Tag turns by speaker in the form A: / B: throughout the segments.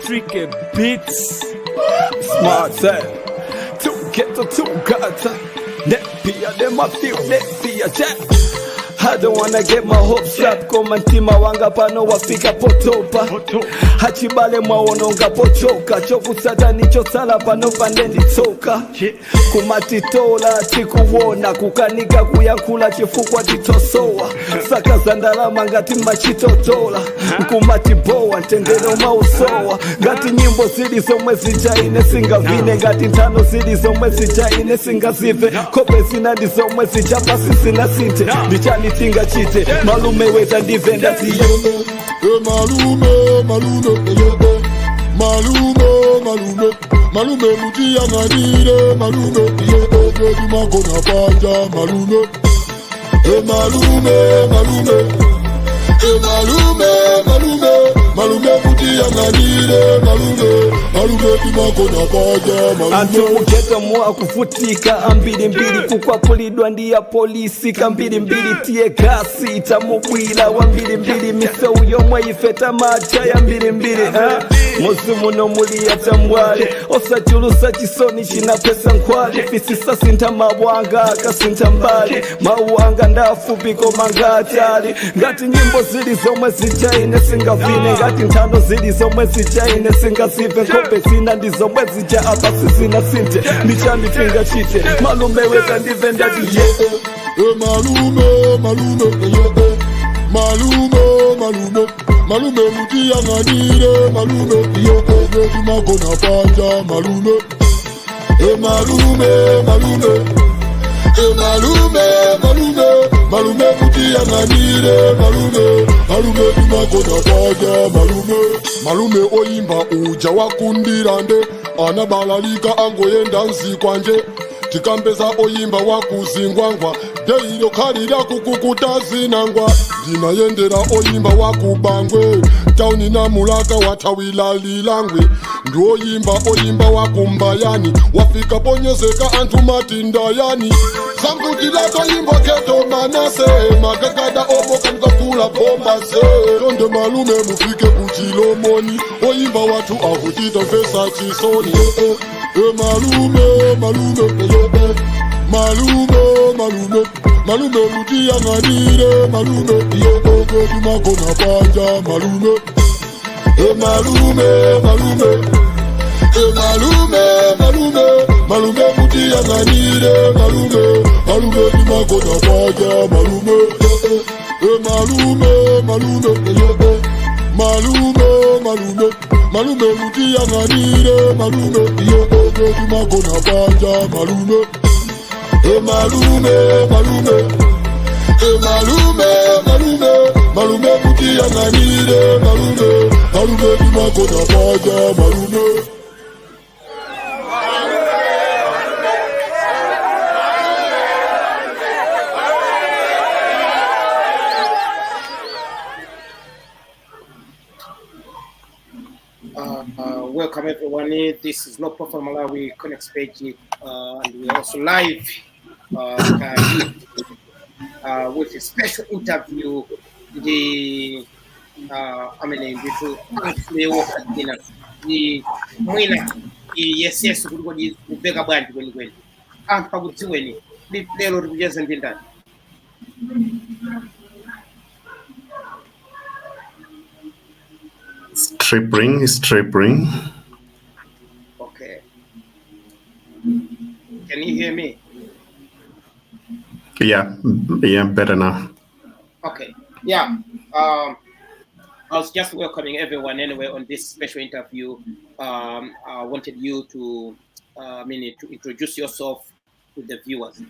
A: Tricky Beats. Martse. Two get to two guts. Nepia, them a feel, nepia, jack. I don't wanna get my hopes up. Koma ntima wanga pano wafika potopa. Hachibale mwaononga pochoka. Choku sata nicho sala pano pandendi toka. Kumatitola tikuwona. Kukanika kuyankula chifukwa titosoa. Saka zandalama ngati machitotola. Kumatiboa ntendero mausoa. Ngati nyimbo zili zomwe zijaine singa vine. Ngati ntano zili zomwe zijaine singa zive. Kope zinandi zomwe zijapasi zina sinte. Ndichani tinga chite, malume weta ndivenda tiyo.
B: Malume, malume mutia nganire, malume, di magona panja, malume. Malume mutia nganire, malume di magona panja, malume.
A: Antumuketa mwa kufutika, ambili mbili kukwapulidwa ndiya polisi, kambili mbili tie kasi, itamubwila, wambili mbili misa uyomwe ifeta macha ya mbili mbili, Mozimu no muli ya tamwale, osachulusa chisoni china pesa nkwali, fisisa sinta mawanga, akasinta mbali, mawanga ndafu biko mangatali, ngati nyimbo zili zomwe zijaine singa vine, ngati ntano zili zomwe zijaine singa zive, kope zina ndi zomwe zija abasi zina sinte, ndichani tinga chite, malume weta ndivenda diye.
B: Malume mutia nganire, malume di magona panja, malume. Malume mutia nganire, malume di magona panja, malume. Malume oyimba uja wakundirande, anabalalika angoyenda nzikwanje. Tikambeza oyimba wakuzingwangwa, deiro kalira kukukutazinangwa. Dina yendera oyimba wakubangwe, tauni na mulaka watawila lilangwe. Ndu oyimba wakumbayani, wafika ponyezeka antu matindayani. Zangutila toyimba keto manase, magagada omo kamkafula bombase. Tonde malume mufike kuchilomoni, oyimba watu ahutita fesa chisoni. Malume mutia nganire, malume di magona panja, malume. Malume mutia nganire, malume di magona panja, malume. Malume mutia nganire, malume di magona panja, malume. Malume mutia nganire, malume di magona panja, malume.
C: Welcome everyone. This is Local from Malawi Connect page, and we're also live with a special interview. The yes kuli kubeka bwanji kweli ampa kudziweni lero tikujeza ndindani.
D: Stripping.
C: Okay. Can you hear me?
D: Yeah, better now.
C: Okay. Yeah. I was just welcoming everyone anyway on this special interview. I wanted you to to introduce yourself to the viewers.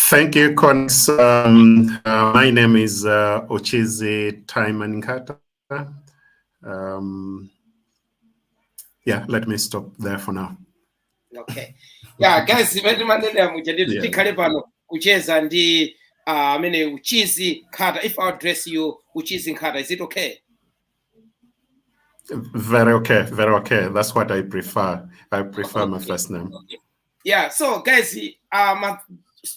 D: Thank you, Cons. My name is Uchizi Nkhata. Let me stop there for now.
C: Okay. Yeah, guys, tikhale pano kucheza ndi Uchizi Nkhata. If I address you Uchizi Nkhata, is it okay?
D: Very okay. That's what I prefer. I prefer my first name.
C: Okay. Yeah, so guys,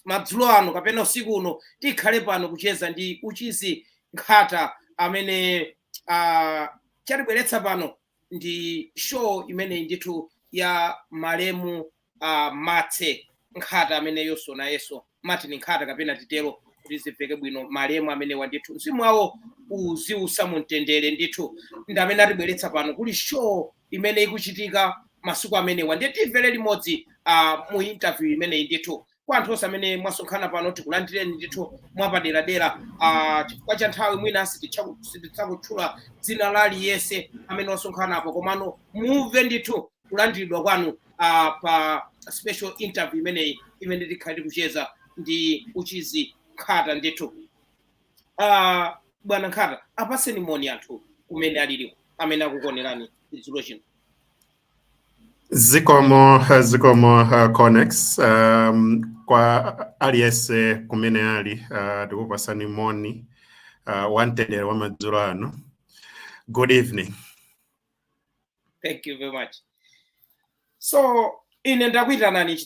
C: madzulo ano kapena usiku uno tikhale pano kucheza ndi Uchizi Nkhata amene chatibweretsa pano ndi show imene ndithu ya malemu Martse Nkhata amene yonso nayenso Martin Nkhata kapena titelo kuti zimveke bwino malemu amene wandithu mzimu wawo uziusa mumtendere ndithu ndi amene atibweretsa pano kuli show imene ikuchitika masiku amene wanditimvere limodzi mu interview imene ndithu kwa anthu onse amene mwasonkhana pano tikulandireni ndithu mwapaderadera chifukwa cha nthawi mwina sititsakutchula dzina la aliyense amene wasonkhana apo komano muve ndithu kulandiridwa kwanu pa special interview imene tikhali kucheza ndi Uchizi Nkhata ndithu. Bwana Nkhata, apaseni moni anthu kumene alilipo amene akukonerani dzulo chino.
D: Zikomo Connex kwa aliyense kumene ali tikupasani moni wantendere wa madzulo ano. Good evening.
C: Thank you very much. So ine ndakuitanani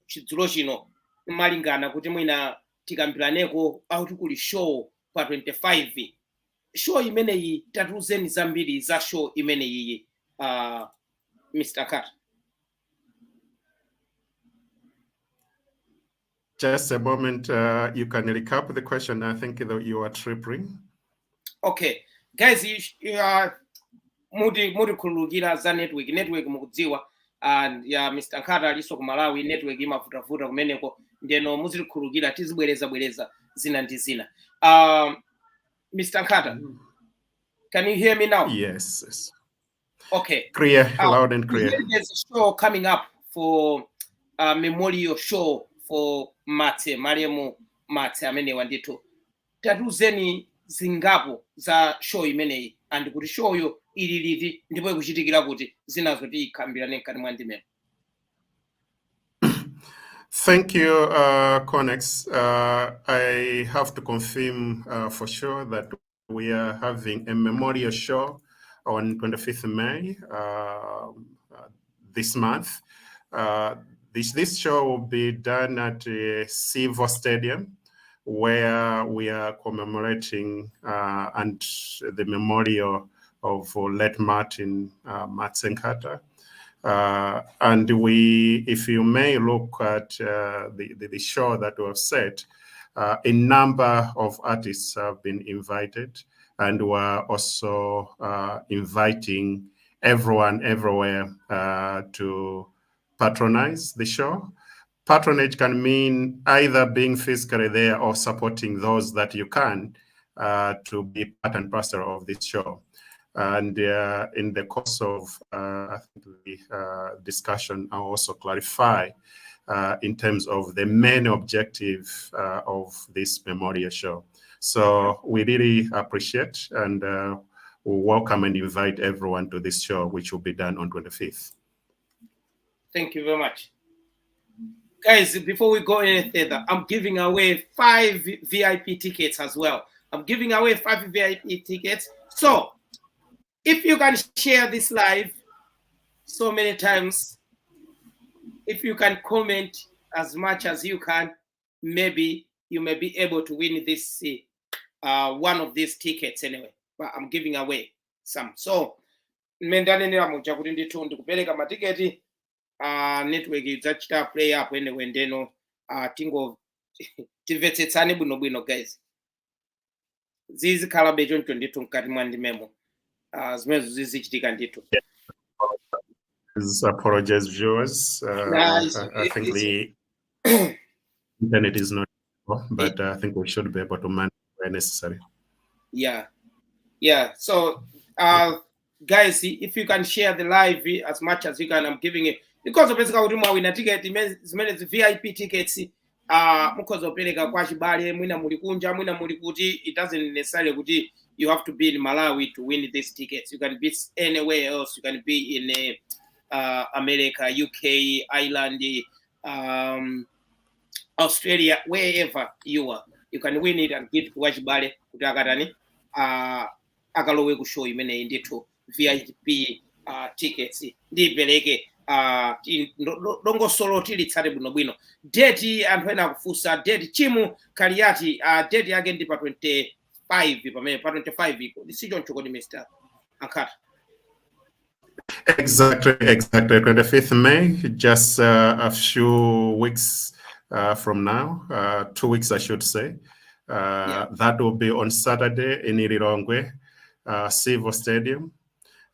C: chidzulo chino malingana kuti mwina tikambiraneko auti kuli show pa 25 show imeneyi tatiuzeni zambiri za show imeneyi Mr. Nkhata.
D: Just a moment, you can recap the question. I think that you are tripping.
C: Okay, guys, muri khululukira za network mukudziwa and ya Mr. Nkhata aliso ku Malawi network imavutavuta kumeneko ndeno muziri khululukira tizibwereza zina ndi zina. Mr. Nkhata, can you hear me now?
D: Yes.
C: Okay.
D: Clear, loud and clear.
C: There's a show coming up for memorial show for Maremu Martse amene wandithu. Tatuzeni zingapo za show imeneyi and kuti show yo ili liti ndipo ikuchitikira kuti zinazo tikambirane nkati mwa ndimene.
D: Thank you, Connex. I have to confirm for sure that we are having a memorial show on 25th May this month. This show will be done at Civo Stadium, where we are commemorating and the memorial of late Martin Martse Nkhata. And if you may look at the show that we have set, a number of artists have been invited, and we're also inviting everyone everywhere to patronize the show. Patronage can mean either being physically there or supporting those that you can to be part and parcel of this show. And in the course of I think the discussion, I'll also clarify in terms of the main objective of this memorial show. So we really appreciate and we welcome and invite everyone to this show, which will be done on 25th.
C: Thank you very much. Guys, before we go any further, I'm giving away 5 VIP tickets as well. I'm giving away 5 VIP tickets. So if you can share this live so many times, if you can comment as much as you can, maybe you may be able to win this one of these tickets anyway. But I'm giving away some. So mendanenera mucha kuti ndithu ndikupereka matiketi network idzachita play up anyway ndeno tingo timvetsetsane bwino guys. Zizikhala becho ndithu mkati mwa ndimemo. Zimene zizichitika ndithu.
D: Apologize, viewers. I think the internet is not, but I think we should be able to manage where necessary.
C: Yeah. So, guys, if you can share the live as much as you can, I'm giving it because of basically we win a ticket. It's VIP tickets. Because of kwa chibale mwina mulikunja mwina mulikuti, it doesn't necessarily kuti you have to be in Malawi to win these tickets. You can be anywhere else. You can be in America, UK, Ireland, Australia, wherever you are. You can win it and give to wachibale kuti akatani akalowe ku show imene ndithu VIP tickets ndipeleke dongo solo tilitsate bwino. Date anthu ena akufunsa date chimu kaliyati date yake ndi pa 25 pamene pa 25 iko decision chokodi Mr. Nkhata?
D: Exactly. 25th May, just a few weeks from now, 2 weeks, I should say. That will be on Saturday in Ililongwe, Civo Stadium,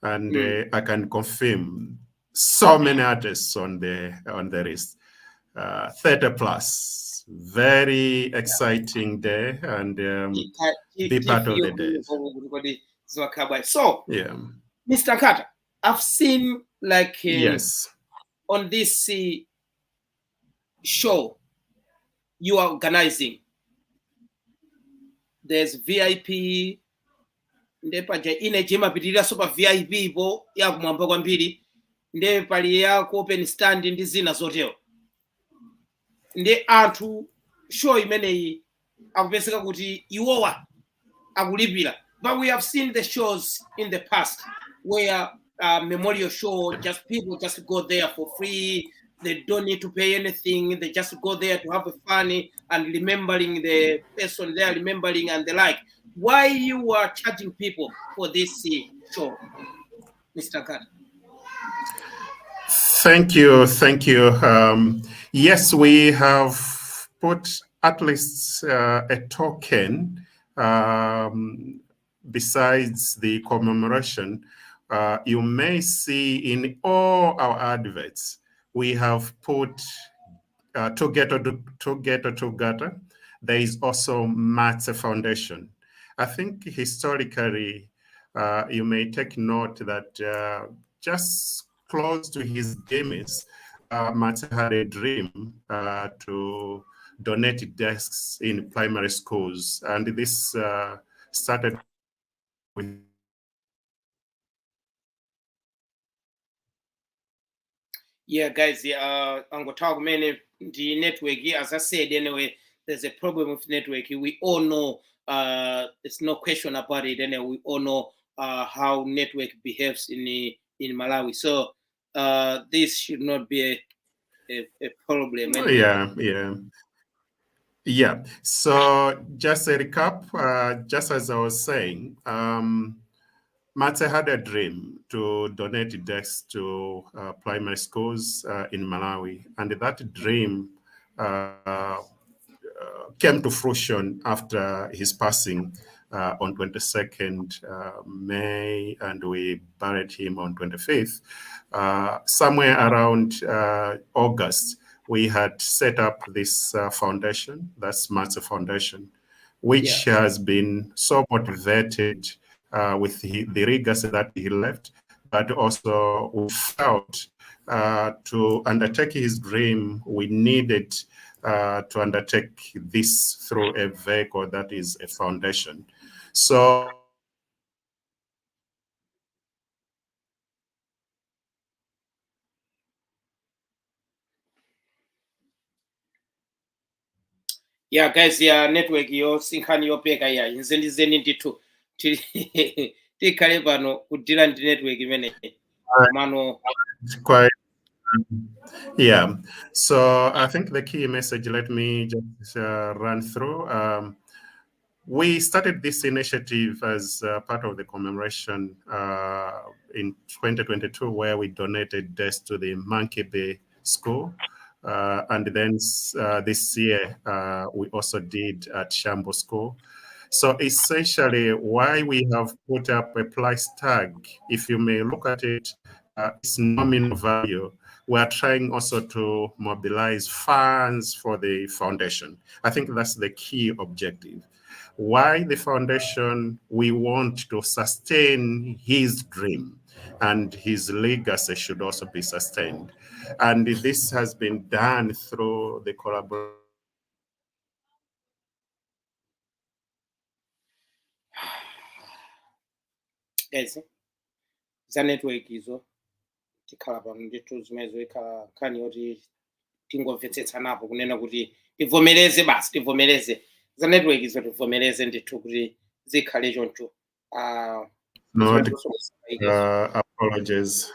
D: and I can confirm so many artists on the list. 30 plus, very exciting day, and be part of the day.
C: So,
D: yeah,
C: Mr. Nkhata, I've seen like
D: yes,
C: on this show you are organizing. There's VIP ndepaja ine jimapitirira sopa VIP ipo yakumwamba kwambiri nde pali yako open stand ndi zina zotero nde anthu show imeneyi akupezeka kuti iwowa akulipira. But we have seen the shows in the past where memorial show, just people just go there for free. They don't need to pay anything. They just go there to have fun and remembering the person they are remembering and the like. Why you are charging people for this show, Mr. Nkhata?
D: Thank you. Yes, we have put at least a token besides the commemoration. You may see in all our adverts, we have put together. There is also Martse Foundation. I think historically, you may take note that just close to his demise, Martse had a dream to donate desks in primary schools, and this started with.
C: Yeah, guys, I'm going to talk many the network. As I said, anyway, there's a problem with network. We all know there's no question about it. Anyway, we all know how network behaves in Malawi. So this should not be a problem.
D: Anyway. Yeah. So just a recap, just as I was saying, Martse had a dream to donate desks to primary schools in Malawi, and that dream came to fruition after his passing on 22nd May, and we buried him on 25th. Somewhere around August, we had set up this foundation, that's Martse Foundation, which has been so motivated with the legacy that he left, but also we felt to undertake his dream, we needed to undertake this through a vehicle that is a foundation. So
C: yeah, guys, network yo sinkhani yopeka ya inzendizeni ndithu tikhale pano kudira ndi network imene mano
D: quite yeah. So I think the key message, let me just run through. We started this initiative as part of the commemoration in 2022, where we donated desks to the Monkey Bay School. And then this year, we also did at Shambo School. So essentially, why we have put up a price tag, if you may look at it, it's nominal value. We are trying also to mobilize funds for the foundation. I think that's the key objective. Why the foundation? We want to sustain his dream, and his legacy should also be sustained. And this has been done through the collaboration.
C: guys za network izo tikhala pano ndithu zimenezo ikhala nkhani yoti tingomvetsetsanapo kunena kuti tivomereze basi tivomereze za network izo tivomereze ndithu kuti zikhale choncho
D: Apologies.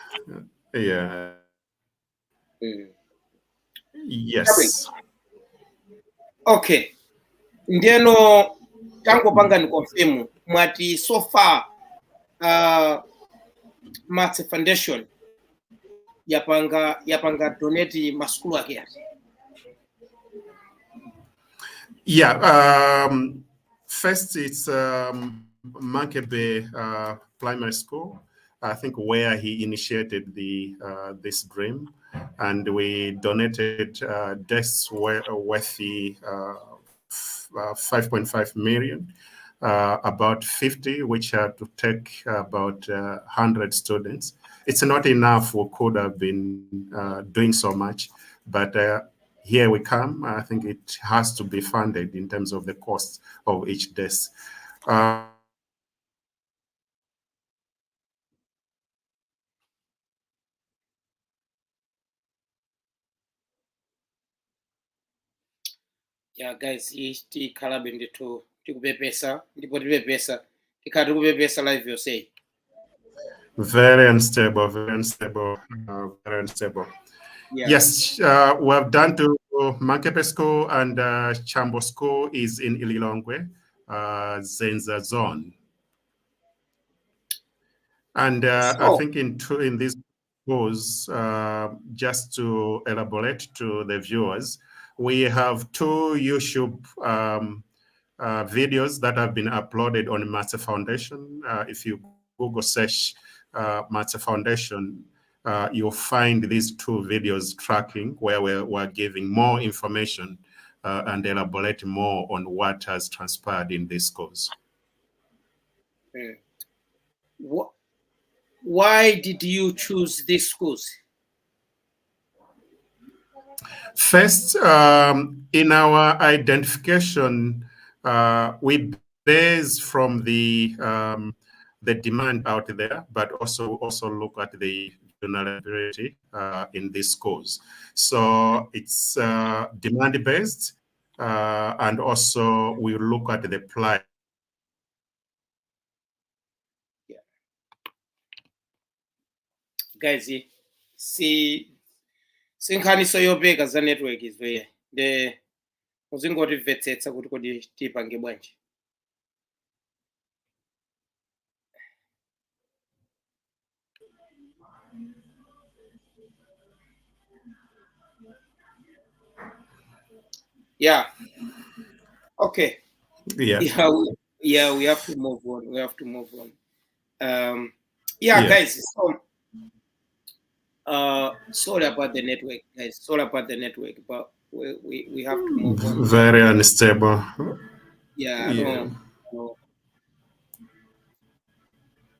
D: Yeah. Yes.
C: Okay. Ndeno tango panga ni confirm mwati so far Martse Foundation yapanga donate maskulu ake ati.
D: Yeah. First, it's Monkey Bay Primary School, I think, where he initiated this dream, and we donated desks worth the 5.5 million. About 50, which are to take about 100 students. It's not enough. We could have been doing so much, but here we come. I think it has to be funded in terms of the cost of each desk.
C: Yeah, guys, tikhala benditu tikupepesa ndipo tipepesa tikhala tikupepesa live yosei.
D: Very unstable, very unstable, very unstable.
C: Yeah.
D: Yes, we have done to Mankepe School, and Chambo School is in Ililongwe, Zenza zone. And I think in these schools, just to elaborate to the viewers, we have 2 YouTube videos that have been uploaded on Martse Foundation. If you Google search Martse Foundation, you'll find these 2 videos tracking where we're giving more information and elaborate more on what has transpired in these schools.
C: Why did you choose these schools?
D: First, in our identification, we base from the demand out there, but also look at the vulnerability in these schools. So it's demand based, and also we look at the plight.
C: Yeah. Guys, see sinkhaniso yopeka za network izwe the muzingotimvetsetsa kuti kodi tipange bwanji. Yeah. Okay.
D: Yeah.
C: We have to move on. We have to move on. Yeah. Guys. So, sorry about the network, guys. Sorry about the network, but we have to move on.
D: Very unstable.
C: Yeah. No.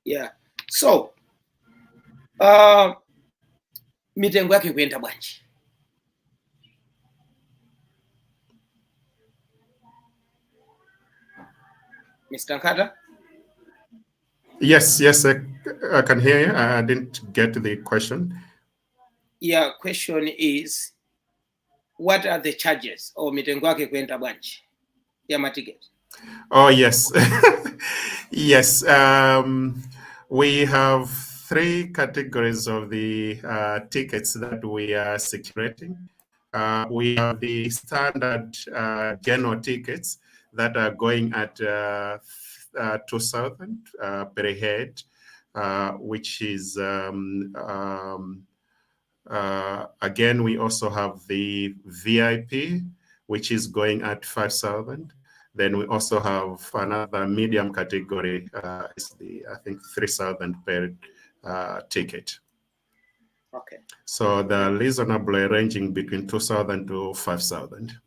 C: Yeah. So, mitengo yake kuenda bwanji. Mr. Nkhata?
D: Yes, I can hear you. I didn't get the question.
C: Yeah, question is, what are the charges or mitengo yake kuenda bwanji ya maticket?
D: Oh, yes. Yes. We have 3 categories of the tickets that we are secreting. We have the standard general tickets that are going at 2,000 per head, which is again, we also have the VIP, which is going at 5,000. Then we also have another medium category, is I think 3,000 per ticket.
C: Okay.
D: So they're reasonably ranging between 2,000 to 5,000.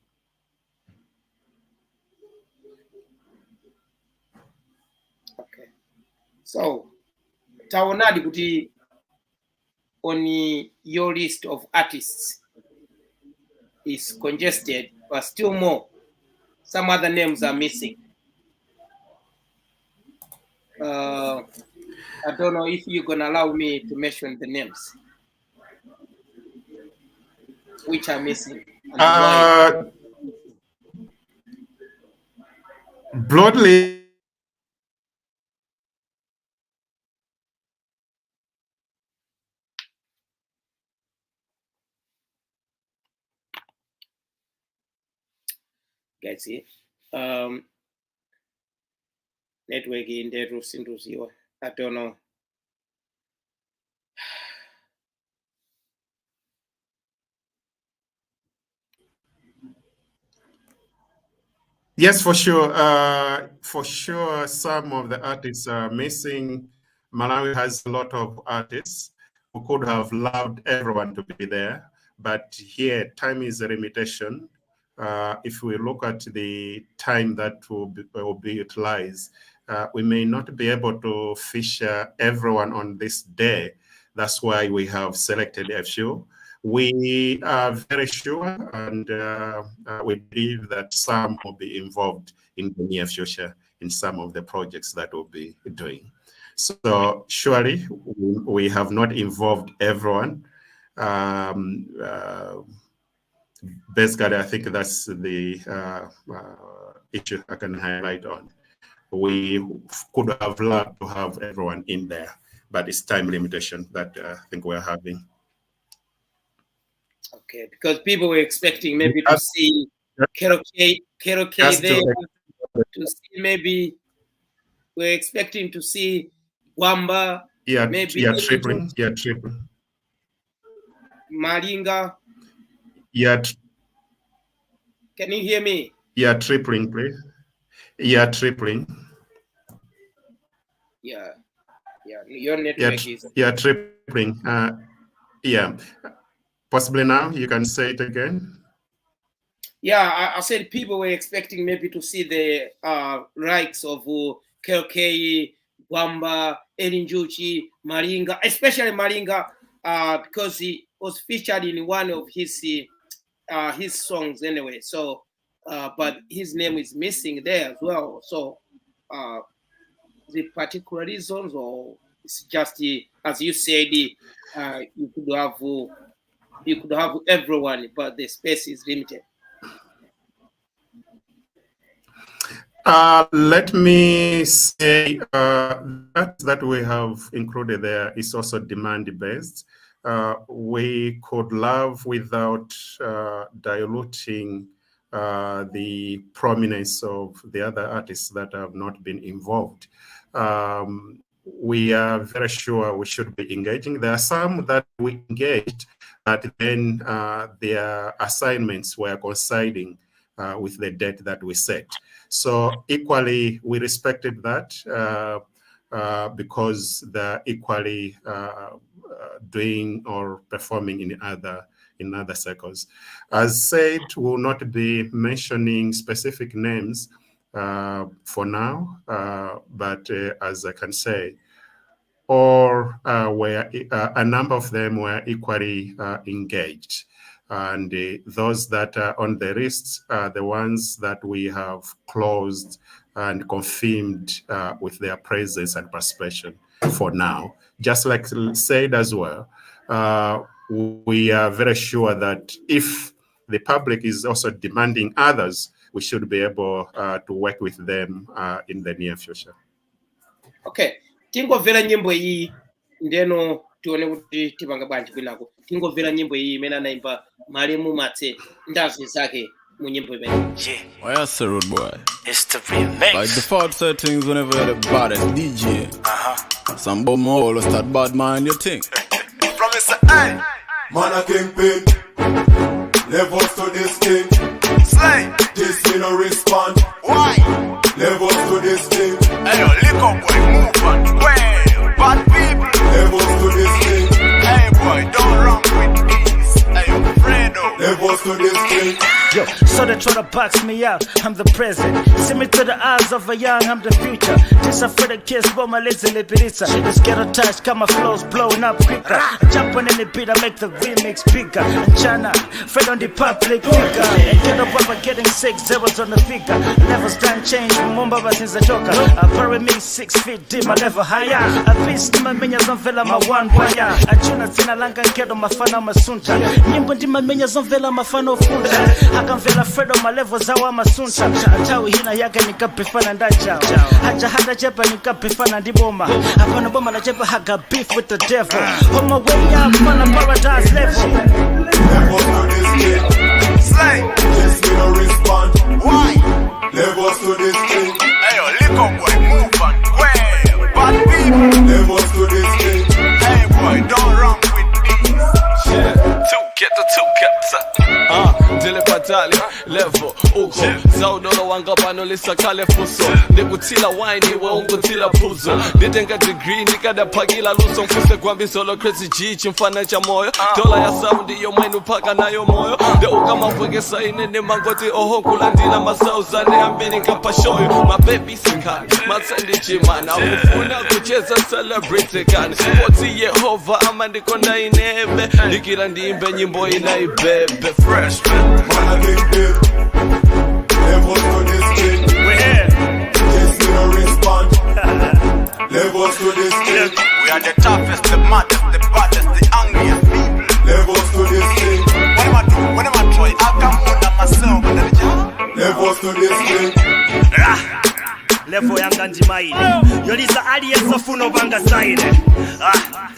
C: Okay. So, taonadi kuti on your list of artists is congested, but still more. Some other names are missing. I don't know if you're gonna allow me to mention the names which are missing and why.
D: Broadly,
C: Guys, see, network in there, I don't know.
D: Yes, for sure. For sure, some of the artists are missing. Malawi has a lot of artists who could have loved everyone to be there, but here time is a limitation. If we look at the time that will be utilized, we may not be able to feature everyone on this day. That's why we have selected a few. We are very sure and we believe that some will be involved in the near future in some of the projects that we'll be doing. So surely we have not involved everyone. Basically, I think that's the issue I can highlight on. We could have loved to have everyone in there, but it's time limitation that I think we're having.
C: Okay, because people were expecting maybe to see Keroke there, to see maybe we're expecting to see Wamba, maybe
D: tripling.
C: Malinga. Can you hear me?
D: Tripling, please. Tripling.
C: Your network is.
D: Tripling. Possibly now you can say it again.
C: I said people were expecting maybe to see the likes of Keroke, Wamba, Elinjuchi, Malinga, especially Malinga, because he was featured in one of his songs anyway. So, but his name is missing there as well. So, the particular reasons, or it's just as you said, you could have everyone, but the space is limited.
D: Let me say that we have included there is also demand-based. We could love without diluting the prominence of the other artists that have not been involved. We are very sure we should be engaging. There are some that we engaged, but then their assignments were coinciding with the date that we set. So equally, we respected that because they're equally doing or performing in other circles. As said, we'll not be mentioning specific names for now, but as I can say, or a number of them were equally engaged. And those that are on the list are the ones that we have closed and confirmed with their presence and participation for now. Just like said as well, we are very sure that if the public is also demanding others, we should be able to work with them in the near future.
C: Okay. Tingovera nyimbo iyi ndeno tione kuti tipanga bwanji kwinako. Tingovera nyimbo iyi imene anaimba Martse ndazi zake mu nyimbo imene.
A: Oh yeah, sir, rude boy.
E: It's the remix.
A: By default settings, whenever you're the baddest DJ, some bum hole start bad mind your thing.
E: Promise I.
B: Man a kingpin, levels to this king.
E: Slay.
B: This me no respond.
E: Why?
B: Levels to this king.
E: Hey yo, liquor boy, move on. Well, bad people.
B: Levels to this king.
E: Hey boy, don't run with these. Hey yo, Fredo.
B: Levels to this king.
F: Yo, so they try to box me out, I'm the present. See me to the eyes of a young, I'm the future. Just afraid of kiss, but my lazy pizza. Let's get attached, got my flows blowing up quicker. Jumping in the beat, I make the remix bigger. And China, Fred on the public figure. And get up while getting 6 zeros on the figure. Never stand change, Mumba since a joker. I bury me 6 feet deep, I never higher. I beast my minions on Vela, my one wire. I tuna Tina Lanka and Kedo, my fan, I'm a sunta. Nimbundi my minions on Vela, my fan of Funta. I can feel afraid of my levels, how I'm a sunta. Atawi hina yaka nikapifana ndacha. Haja hada chepa nikapifana ndiboma. Hapana boma la chepa haga beef with the devil. On my way up on a paradise level.
B: Levels to this king.
E: Slay.
B: This me no respond.
E: Why?
B: Levels to this king.
E: Hey yo, liquor boy, move on. Well, bad people.
B: Levels to this king.
E: Hey boy, don't run with these.
A: Two get the. Dile Patali, level uko zaudolo wanga pano lisakale fuso ndikutila wine iwe ungutila puzo nditenga degree ndikadapakila luso mfuse kwambi solo crazy G chimfana cha moyo dola ya sound iyo mwenu paka nayo moyo de ukamavwekesa inene mangoti oho kulandila masauzane ambini nkapa shoyo mabebi sikani matsendi chimana kufuna kucheza celebrity kani woti Yehova ama ndikonda inebe ndikira ndimbe nyimbo inaibebe fresh
B: Man, I get paid. Levels to this thing.
F: We're here.
B: Yes, we don't respond. Levels to this thing.
E: We are the toughest, the maddest, the baddest, the angriest people.
B: Levels to this thing.
E: What am I doing? What am I trying? I come on myself.
B: Levels to this thing.
F: Levo yanga njimaine yolisa aliyesofuno banga saine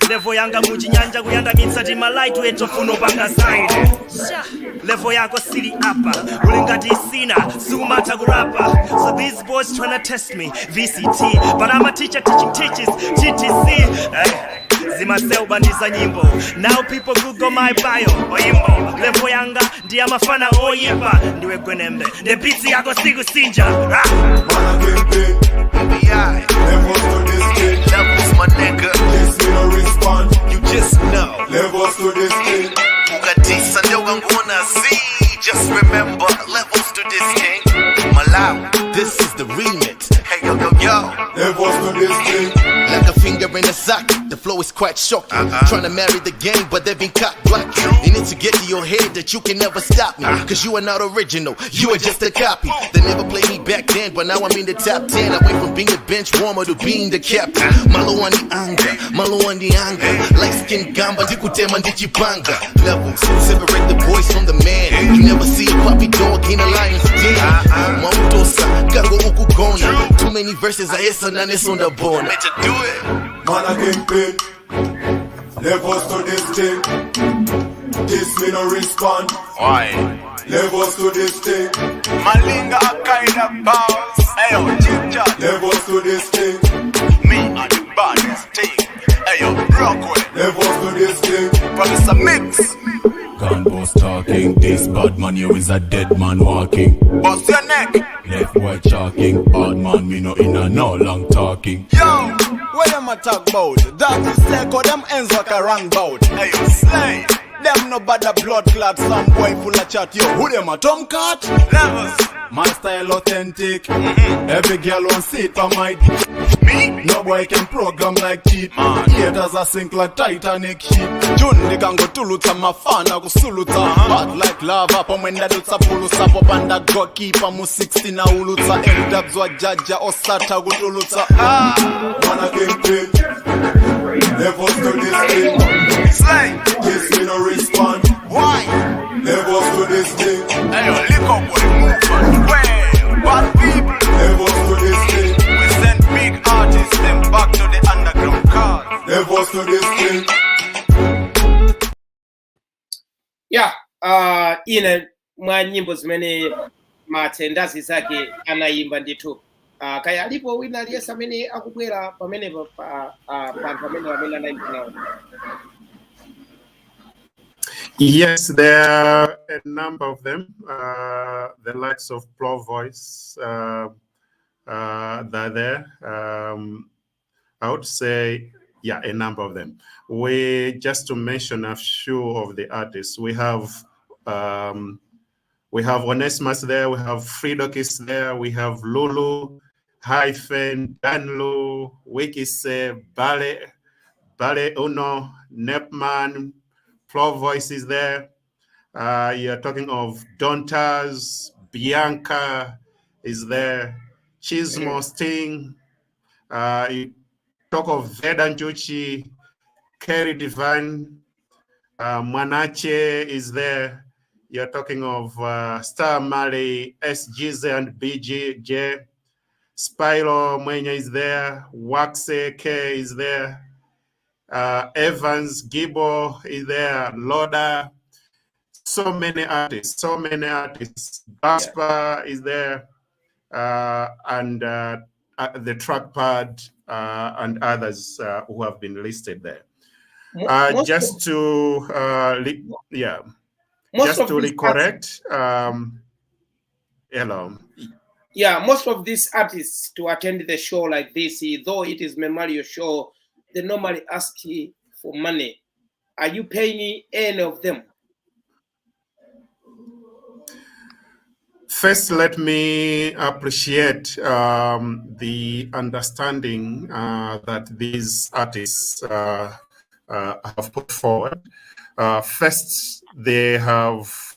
F: levo yanga muchinyanja kuyanda mitsati malaitu etofuno banga saine levo yako sili apa ulingati sina sumata kurapa so these boys tryna test me VCT but I'm a teacher teaching teachers TTC Zimaseu bandiza nyimbo now people google my bio oyimbo levo yanga ndiye mafana oyimba ndiwe gwenembe the beats yako siku sinja
B: Man, I get paid. Levels to this thing.
E: Levels, my nigga.
B: Yes, we don't respond.
E: You just know.
B: Levels to this thing.
E: Ugatisa ndio wangona see. Just remember, levels to this king. Malawi, this is the remix. Hey yo yo yo.
B: Levels to this thing.
G: Like a finger in a socket, the flow is quite shocking. Trying to marry the game, but they've been caught blocking. You need to get to your head that you can never stop me. Cause you are not original, you are just a copy. They never played me back then, but now I'm in the top 10. I went from being a bench warmer to being the captain. Malo on the anger, malo on the anger. Light skin gamba, dikutema ndichipanga. Levels, separate the boys from the man. You never see a puppy dog in a lion's den. Mautosa, kango ukugona. Too many verses, I yes and it's on the bone.
E: To do it.
B: Man, I get paid. Levels to this thing. This me no respond.
E: Why?
B: Levels to this thing.
E: Malinga a kind of boss. Ayo, ginger.
B: Levels to this thing.
E: Me and the baddest thing. Ayo, Brockway.
B: Levels to this thing.
E: Professor Mix.
H: Gun boss talking, this bad man you is a dead man walking.
E: Bust your neck.
H: Left white chalking, bad man me no in a no long talking.
E: Yo.
I: What them a talk about? That is second them ends like a wrong bout.
E: Ayo, slay.
I: Them no bad blood clot, some boy full of chat. Yo, who them a tomcat?
E: Levels.
I: My style authentic. Every girl wants sit on my
E: Me?
I: no boy can program like cheat. Haters a sink like Titanic ship. Jundi can go tuluta mafana kusuluta. Bad like lava pamwenda dutsa pulusa. Popanda goalkeeper mu 60 na uluta. Endabs wa jaja osata kutuluta.
B: Man, I get paid. Levels to this thing.
E: Slay.
B: This me no respond.
E: Why?
B: Levels to this thing.
E: Ayo, lick up with the movement. Way. Bad people.
B: Levels to this thing.
E: We send big artists them back to the underground cars.
B: Levels to this thing.
C: Yeah, ine mwa nyimbo zimene matsendazi zake anaimba ndithu. Kaya alipo wina aliyesa amene akubwera pamene pamene anaimba.
D: Yes, there are a number of them. The likes of Pro Voice, they're there. I would say, yeah, a number of them. Just to mention a few of the artists, we have Onesimus there, we have Fridokis there, we have Lulu, Hyphen, Danlu, Wikise, Bale Uno, Nepman, Pro Voices there. You're talking of Dontas, Bianca is there, Chismo Sting. You talk of Vedanjuchi, Kerry Divine, Manache is there. You're talking of Star Mali, SGZ and BGJ. Spyro Mwenya is there. Waxe K is there. Evans Gibo is there. Loda. So many artists. Baspa is there. And the trackpad and others who have been listed there. Just to recorrect, Hello.
C: Yeah, most of these artists to attend the show like this, though it is memorial show, they normally ask for money. Are you paying any of them?
D: First, let me appreciate the understanding that these artists have put forward. First, they have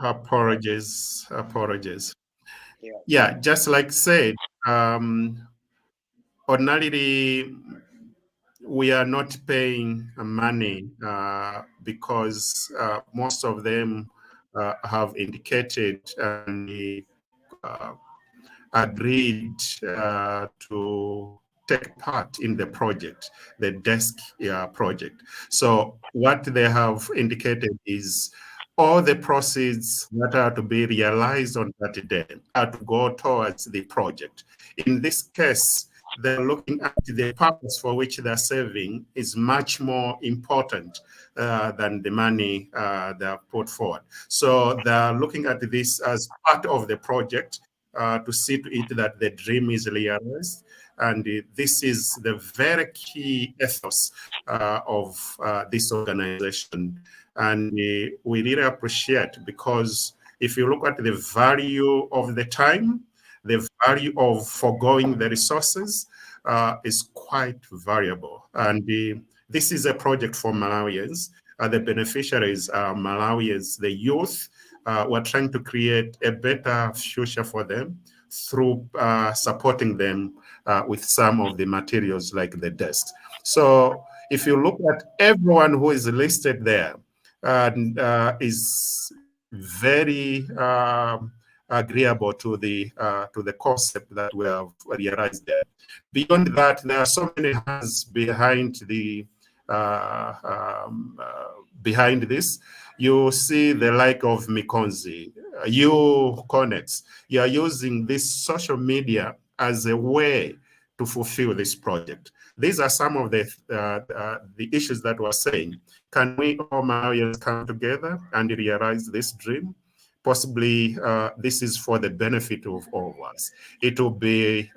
D: apologies.
C: Yeah.
D: Yeah, just like said, um, ordinarily we are not paying money because most of them have indicated and uh, agreed to take part in the project, the desk project. So what they have indicated is all the proceeds that are to be realized on that day are to go towards the project. In this case, they're looking at the purpose for which they're saving is much more important than the money they have put forward. So they're looking at this as part of the project to see to it that the dream is realized. And this is the very key ethos of this organization. And we really appreciate, because if you look at the value of the time, the value of foregoing the resources is quite variable. And this is a project for Malawians. The beneficiaries are Malawians, the youth. We're trying to create a better future for them through supporting them with some of the materials like the desk. So if you look at everyone who is listed there, is very agreeable to the concept that we have realized there. Beyond that, there are so many hands uh, um, uh, behind this. You see the like of Mikonzi, you Connects. You are using this social media as a way to fulfill this project. These are some of the issues that we're saying. Can we all Malawians come together and realize this dream? Possibly, this is for the benefit of all of us. It will be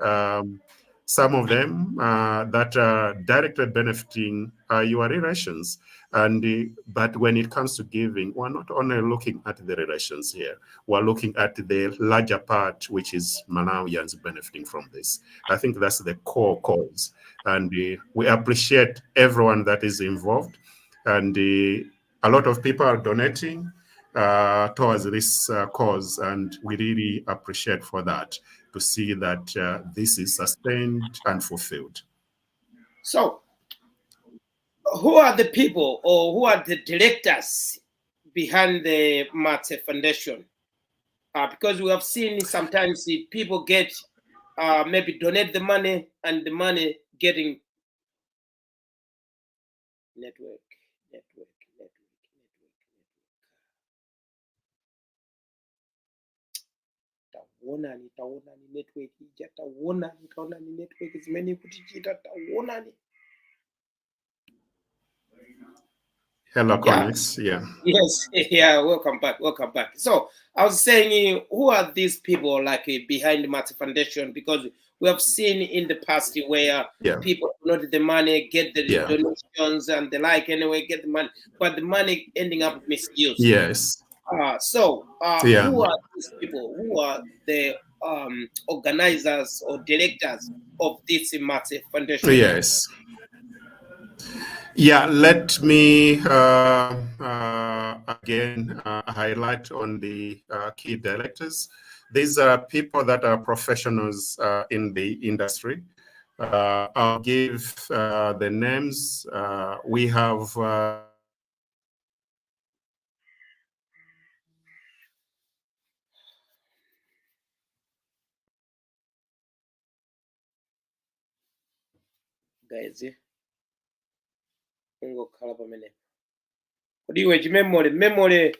D: some of them that are directly benefiting your relations. And but when it comes to giving, we're not only looking at the relations here, we're looking at the larger part, which is Malawians benefiting from this. I think that's the core cause. And we appreciate everyone that is involved. And a lot of people are donating towards this cause, and we really appreciate for that, to see that this is sustained and fulfilled.
C: So, who are the people or who are the directors behind the Martse Foundation? Because we have seen sometimes people get maybe donate the money and the money getting network. Taonani network ija taonani network zimene kutichita taonani.
D: Hello,
C: Yeah.
D: Connex. Yeah.
C: Yes. Yeah. Welcome back. Welcome back. So I was saying, who are these people like behind the Martse Foundation? Because we have seen in the past where
D: Yeah.
C: people donate the money, get the
D: Yeah.
C: donations and the like anyway, get the money, but the money ending up misused.
D: Yes. Yeah.
C: Who are these people? Who are the organizers or directors of this Martse Foundation?
D: Yes. Yeah, let me again highlight on the key directors. These are people that are professionals in the industry. I'll give the names. We have
C: Guys, ngokhala pamene. Kudiwe memory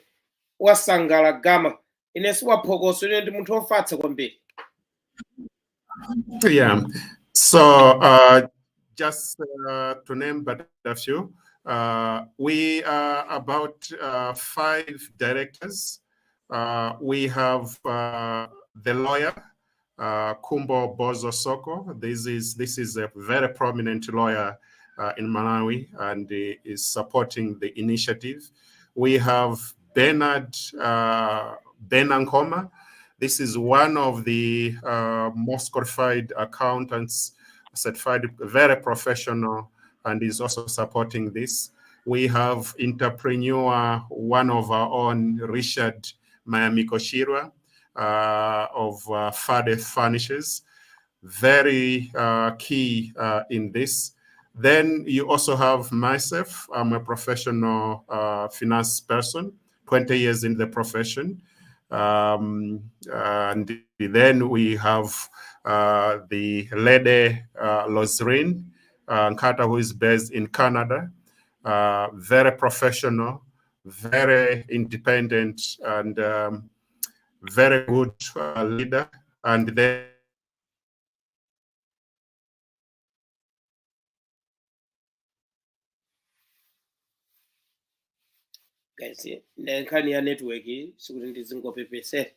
C: wasangala gama inesu waphokoso ndi munthu ofatsa kwambiri.
D: Yeah. So just to name but a few, we are about 5 directors. We have the lawyer, Kumbo Bozo Soko. This is a very prominent lawyer in Malawi and is supporting the initiative. We have Bernard Benankoma. This is one of the most qualified accountants, certified, very professional, and is also supporting this. We have entrepreneur, one of our own, Richard Mayamikoshirwa of Fade Furnishes, very key in this. Then you also have myself. I'm a professional finance person, 20 years in the profession. And then we have the lady Uchizi Nkhata, who is based in Canada, very professional, very independent, and very good leader. And then
C: Guys, nkhani ya network sikuti ndizingopepesera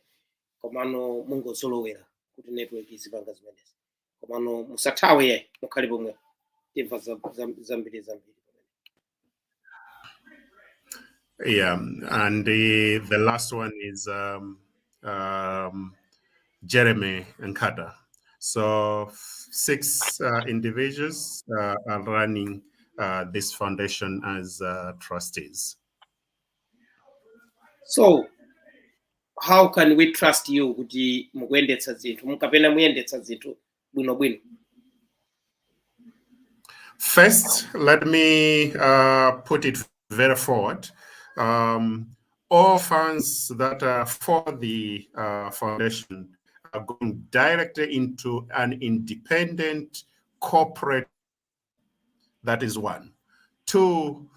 C: komano mungozolowera kuti network izipanga zimenezi komano musathawe ye mukhale pomwe timva zambiri.
D: Yeah, and the last one is Jeremy Nkhata. So 6 individuals are running this foundation as trustees.
C: So how can we trust you kuti mukuyendetsa zinthu mukapena muyendetsa zinthu bwinobwino?
D: First, let me put it very forward. All funds that are for the foundation are going directly into an independent corporate. That is one. 2,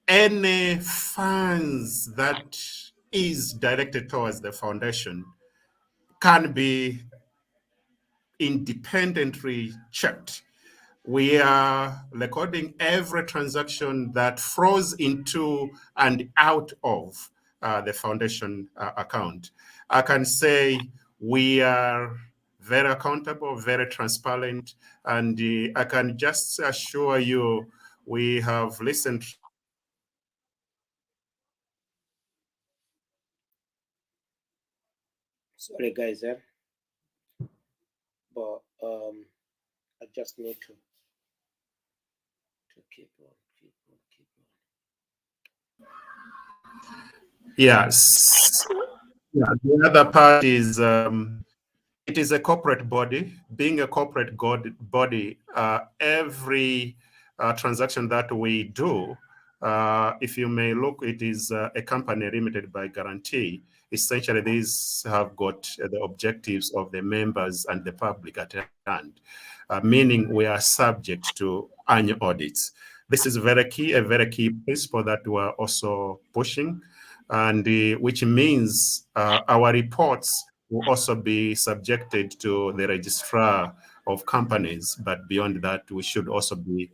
D: any funds that is directed towards the foundation can be independently checked. We are recording every transaction that flows into and out of the foundation account. I can say we are very accountable, very transparent, and I can just assure you we have listened.
C: Sorry guys, but I just need to keep on.
D: Yes. Yeah, the other part is it is a corporate body. Being a corporate body, every transaction that we do, if you may look, it is a company limited by guarantee. Essentially, these have got the objectives of the members and the public at hand, meaning we are subject to annual audits. This is a very key principle that we are also pushing, and which means our reports will also be subjected to the registrar of companies. But beyond that, we should also be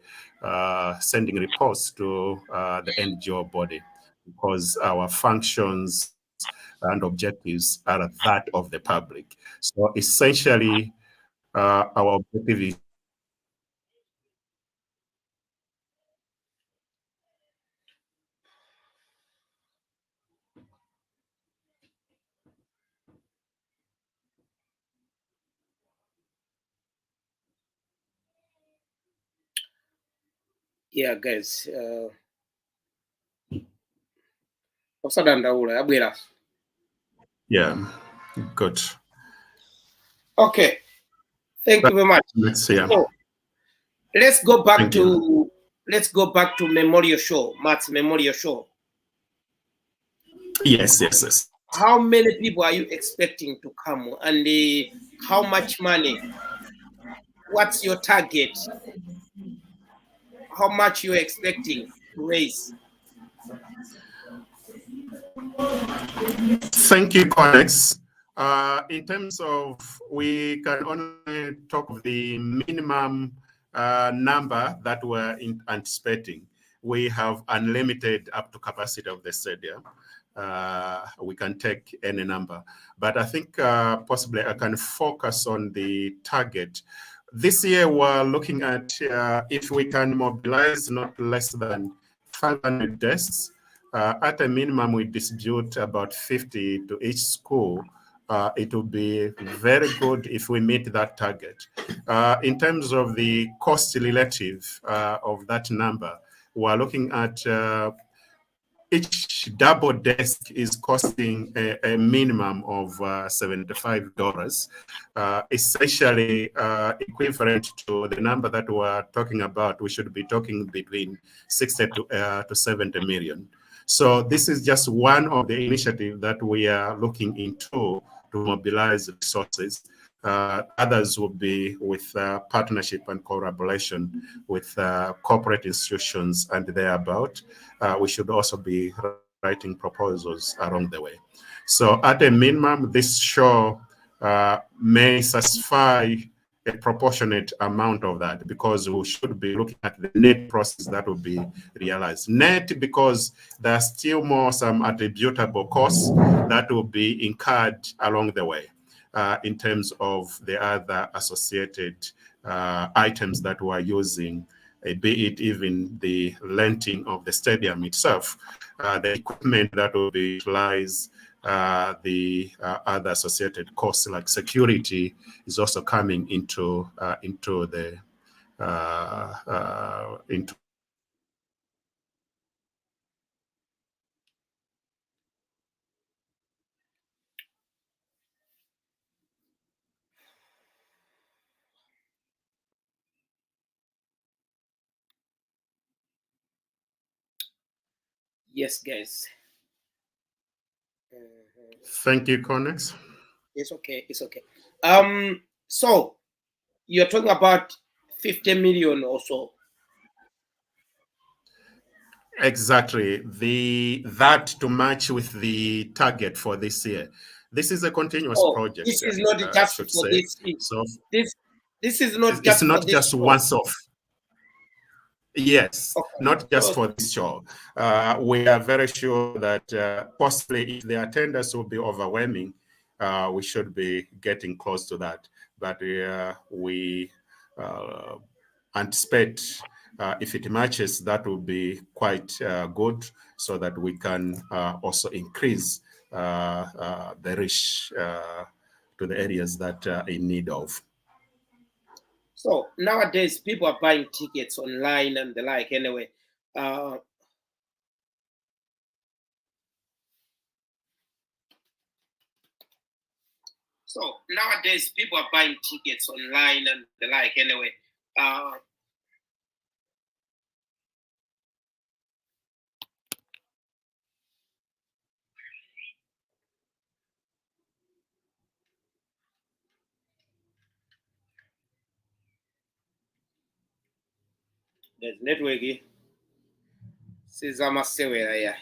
D: sending reports to the NGO body, because our functions and objectives are that of the public. So essentially, our objective is
C: Yeah, guys.
D: yeah, good.
C: Okay, thank you very much.
D: Let's see.
C: So, let's go back to Memorial Show, Martse Memorial Show.
D: Yes.
C: How many people are you expecting to come, and how much money? What's your target? How much you're expecting to raise?
D: Thank you, Connex. In terms of, we can only talk of the minimum number that we're anticipating. We have unlimited up to capacity of the stadium. We can take any number, but I think possibly I can focus on the target. This year we're looking at if we can mobilize not less than 500 desks. At a minimum, we distribute about 50 to each school. It will be very good if we meet that target. In terms of the cost relative of that number, we're looking at each double desk is costing a minimum of $75, essentially equivalent to the number that we're talking about. We should be talking between 60 to 70 million. So this is just one of the initiatives that we are looking into to mobilize resources. Others will be with partnership and collaboration with corporate institutions and thereabout. We should also be writing proposals along the way. So at a minimum, this show may satisfy a proportionate amount of that, because we should be looking at the net process that will be realized. Net, because there are still more some attributable costs that will be incurred along the way in terms of the other associated items that we're using, be it even the renting of the stadium itself, the equipment that will be utilized, the other associated costs like security is also coming into the into.
C: Yes, guys.
D: Thank you, Connex.
C: It's okay. It's okay. So you're talking about 50 million or so.
D: Exactly. That to match with the target for this year. This is a continuous project.
C: This is not just for this.
D: So
C: this is not just
D: it's
C: for
D: not
C: this
D: just
C: show.
D: once off. Yes,
C: Okay.
D: not just for this show. We are very sure that possibly if the attendance will be overwhelming, we should be getting close to that. But we anticipate if it matches, that will be quite good, so that we can also increase the reach to the areas that are in need of.
C: So nowadays, people are buying tickets online and the like. Anyway, so nowadays, people are buying tickets online and the like. Anyway, there's network. Sizama sewera ya.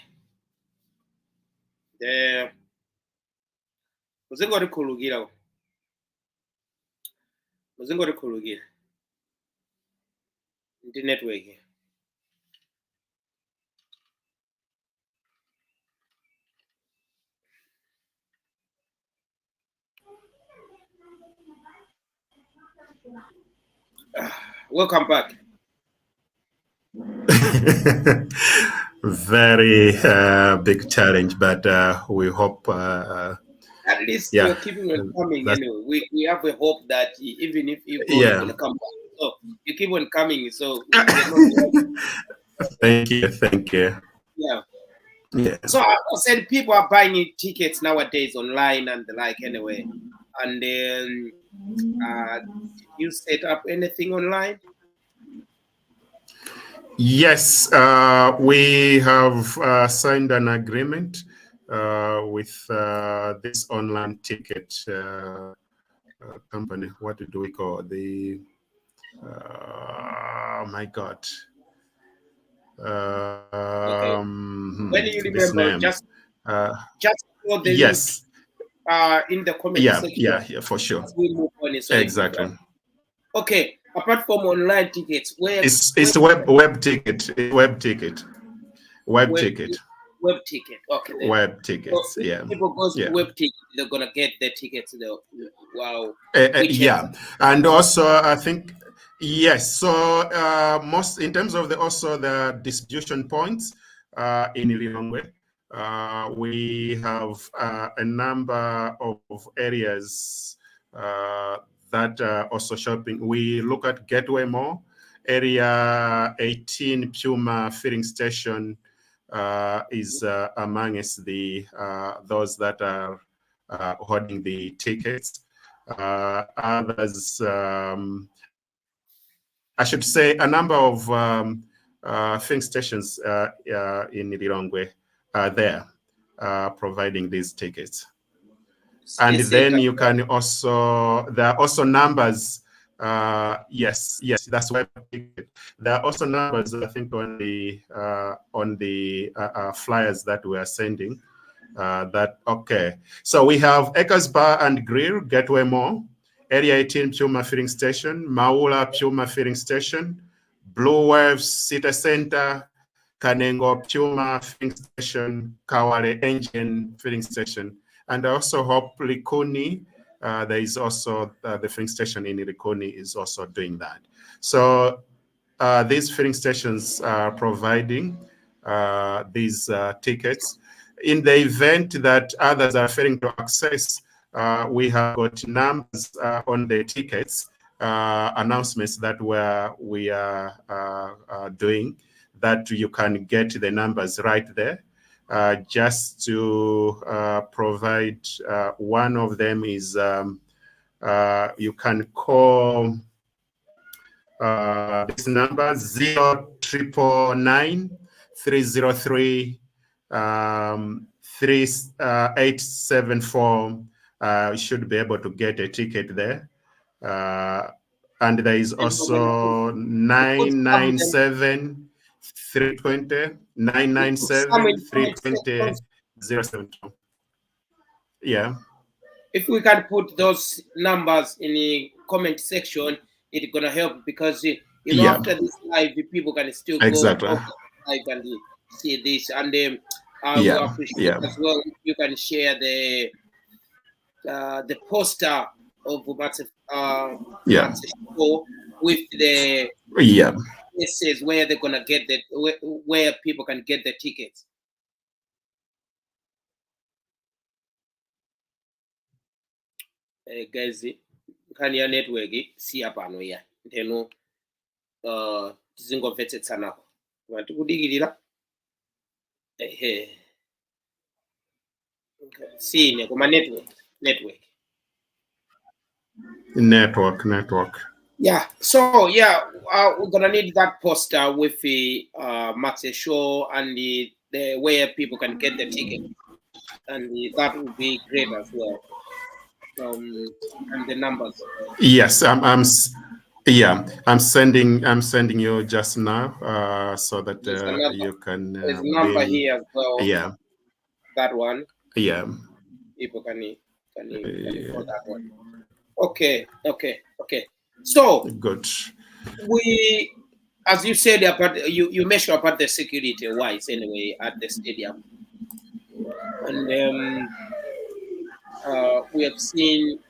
C: The muzingo rikulugira. Muzingo rikulugira. Ndi network. Welcome back.
D: Very big challenge, but we hope.
C: At least you're keeping on coming. Anyway, we have a hope that even if you go, you're gonna come back. So you keep on coming. So
D: thank you.
C: Yeah.
D: Yeah.
C: So I said people are buying tickets nowadays online and the like. Anyway, and then you set up anything online?
D: Yes, we have signed an agreement with this online ticket company. What do we call the? Oh my God.
C: Okay. When you remember, just just throw the
D: yes.
C: link in the comment section.
D: Yeah, for sure.
C: We move on, so
D: Exactly.
C: Okay, apart from online tickets,
D: It's web ticket. Web ticket. Web ticket.
C: Web ticket. Okay. Then.
D: Web tickets.
C: So
D: yeah.
C: People go to
D: yeah.
C: web ticket, they're gonna get the tickets. Wow.
D: Yeah, and also I think yes. So most in terms of the distribution points in Lilongwe, we have a number of areas that are also shopping. We look at Gateway Mall, area 18 Puma filling station is amongst the those that are holding the tickets. Others, I should say, a number of filling stations in Lilongwe are there providing these tickets. And then you can also, there are also numbers. Yes, that's why there are also numbers, I think, on the flyers that we are sending. So we have Acres Bar and Grill, Gateway Mall, Area 18 Puma Filling Station, Maula Puma Filling Station, Blue Waves City Center, Kanengo Puma Filling Station, Kawale Engine Filling Station, and also Hope Likuni. There is also the filling station in Likuni is also doing that. So these filling stations are providing these tickets. In the event that others are failing to access, we have got numbers on the tickets, announcements that we are doing, that you can get the numbers right there. Just to provide, one of them is you can call this number 0999 303 3874. You should be able to get a ticket there. And there is also 997 320 997 320 072. Yeah.
C: If we can put those numbers in the comment section, it's gonna help, because after this live, people can still go live and see this, and I will appreciate as well if you can share the poster of Martse show with the places where they're gonna get where people can get the tickets. Guys, nkhani ya network siya pano ya ndeno tizingomvetsetsanako koma tikudikirira sine koma network. Yeah, so we're gonna need that poster with the Martse show and the where people can get the ticket, and that would be great as well. And the numbers.
D: Yes, I'm sending you just now so that you can.
C: There's a number here as well.
D: Yeah.
C: That one.
D: Yeah.
C: People can call that one. Okay. So
D: good.
C: We, as you said, you measure about the security wise anyway at the stadium, and we have seen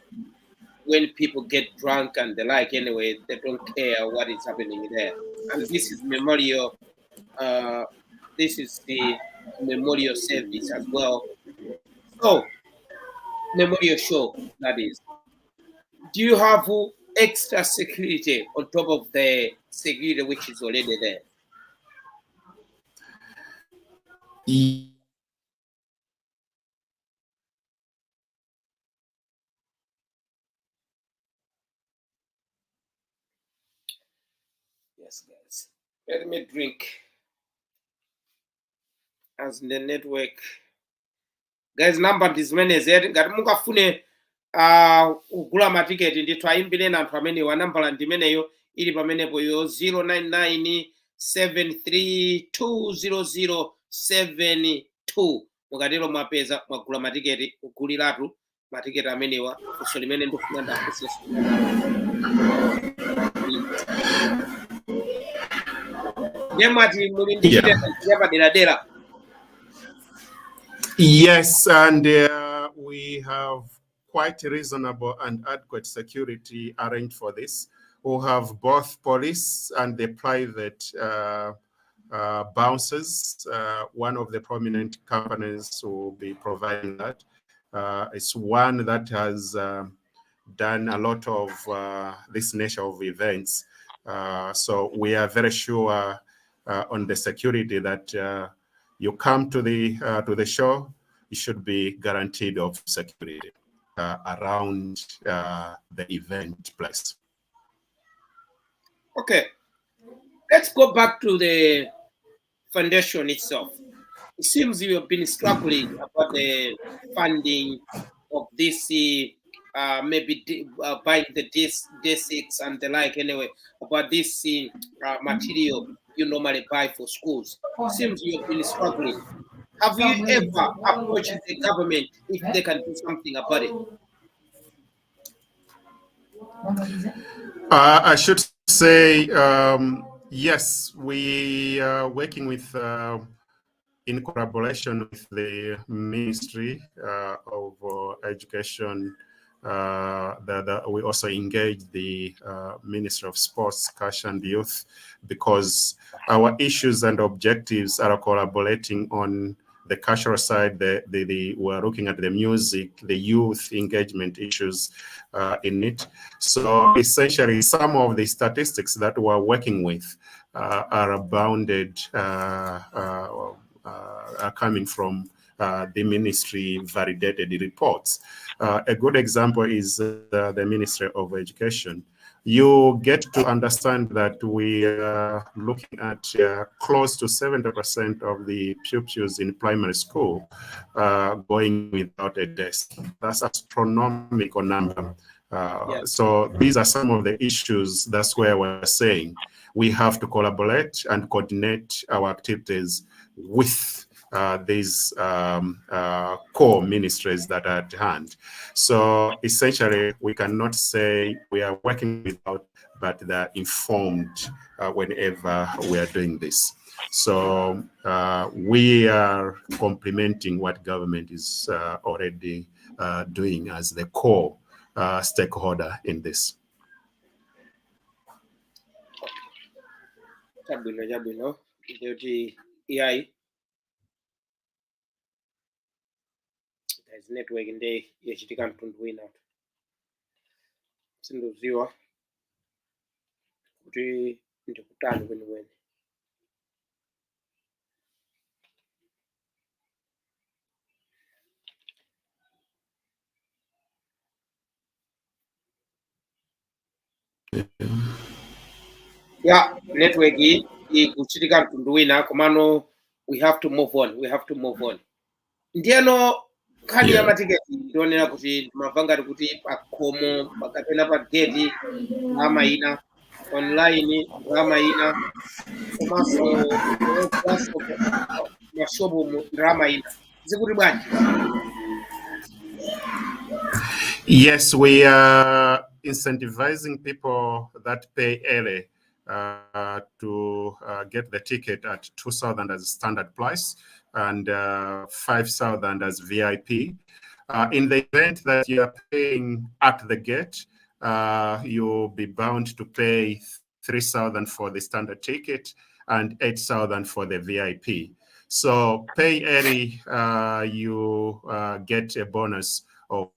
C: when people get drunk and the like anyway, they don't care what is happening there. And this is memorial. This is the memorial service as well. So memorial show, that is. Do you have extra security on top of the security which is already there? Yes, guys. Let me drink. As the network. Guys, number is many. Ngati mungafune ugula matiketi ndithu ayimbire na anthu amene wanambala ndimeneyo ili pamenepo yo 099 7320072 mukatero mwapeza mwagula matiketi kuguliratu matiketi amenewa funso limene ndifuna ndafunseso ndemati muli ndi chitetezo chapaderadera.
D: Yes, and we have quite reasonable and adequate security arranged for this. We have both police and the private bouncers. One of the prominent companies will be providing that. It's one that has done a lot of this nature of events. So we are very sure on the security that you come to the show, you should be guaranteed of security around the event place.
C: Okay, let's go back to the foundation itself. It seems you have been struggling about the funding of this, maybe buying the D6 and the like anyway, about this material you normally buy for schools. It seems you have been struggling. Have you ever approached the government if they can do something about it?
D: I should say, yes, we are working with, in collaboration with the Ministry of Education. We also engage the Ministry of Sports, Culture and Youth, because our issues and objectives are collaborating on the cultural side. We're looking at the music, the youth engagement issues in it. So essentially, some of the statistics that we're working with are bounded, are coming from the ministry validated reports. A good example is the Ministry of Education. You get to understand that we are looking at close to 70% of the pupils in primary school going without a desk. That's an astronomical number. So these are some of the issues. That's where we're saying we have to collaborate and coordinate our activities with these core ministries that are at hand. So essentially, we cannot say we are working without, but they're informed whenever we are doing this. So we are complementing what government is already doing as the core stakeholder in this.
C: Network nde yachitika mtundu wina sindoziwa kuti ndikutani kwenikweni. Yeah, network ikuchitika mtundu wina komano we have to move on. Ndiyeno kani ya matiketi ndionera kuti mavangati kuti pakhomo pakapena pa gate ramaina online ramaina komanso mashopu ramaina zikuti bwanji?
D: Yes, we are incentivizing people that pay early to get the ticket at 2,000 as standard price and 5,000 as VIP. In the event that you are paying at the gate, you'll be bound to pay 3,000 for the standard ticket and 8,000 for the VIP. So pay early, you get a bonus of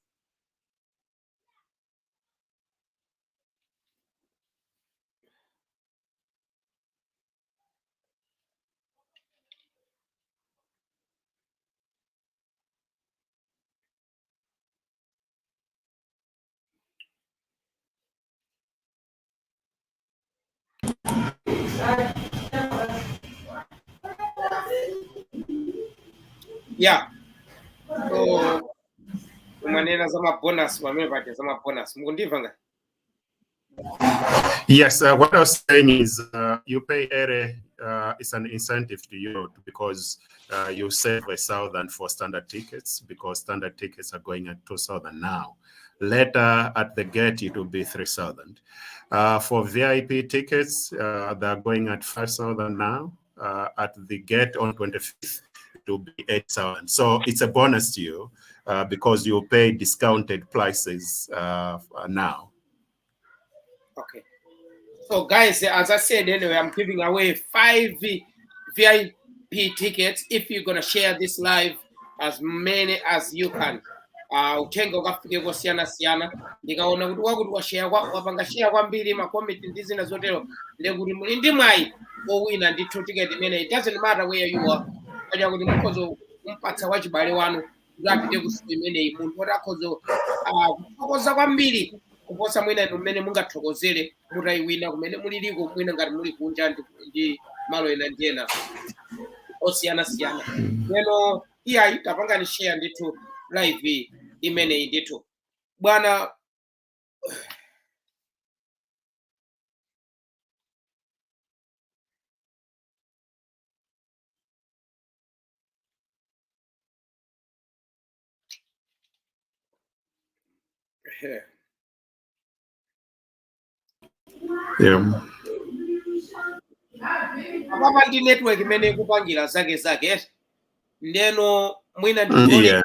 C: Yeah. So umanena zama bonus wamene paja zama bonus mukundimva nga?
D: Yes, what I was saying is you pay ere, it's an incentive to you because you save 1,000 for standard tickets because standard tickets are going at 2,000 now. Later at the gate, it will be 3,000. For VIP tickets, they're going at 5,000 now. At the gate on 25th, it will be 8,000. So it's a bonus to you because you pay discounted prices now.
C: Okay. So guys, as I said anyway, I'm giving away 5 VIP tickets if you're gonna share this live as many as you can. Utenga ukafike kosiyana siyana ndikaona kuti wakuti washare wapanga share kwambiri ma comment ndi zina zotero ndekuti muli ndi mwayi owina ndithu ticket imene. It doesn't matter where you are. Kaja kuti mukhozo kumpatsa wachibale wanu kuti apite ku siku imeneyi munthu oti akhozo kuthokoza kwambiri kuposa mwina inu mmene mungathokozere mutayiwina kumene muliliko mwina ngati muli kunja ndi malo ena ndi ena osiyana-siyana. Lero iyayi tapangani share ndithu live imeneyi ndithu bwana.
D: Yeah.
C: Apapa ndi network imene ikupangira zake ndeno mwina ndikuone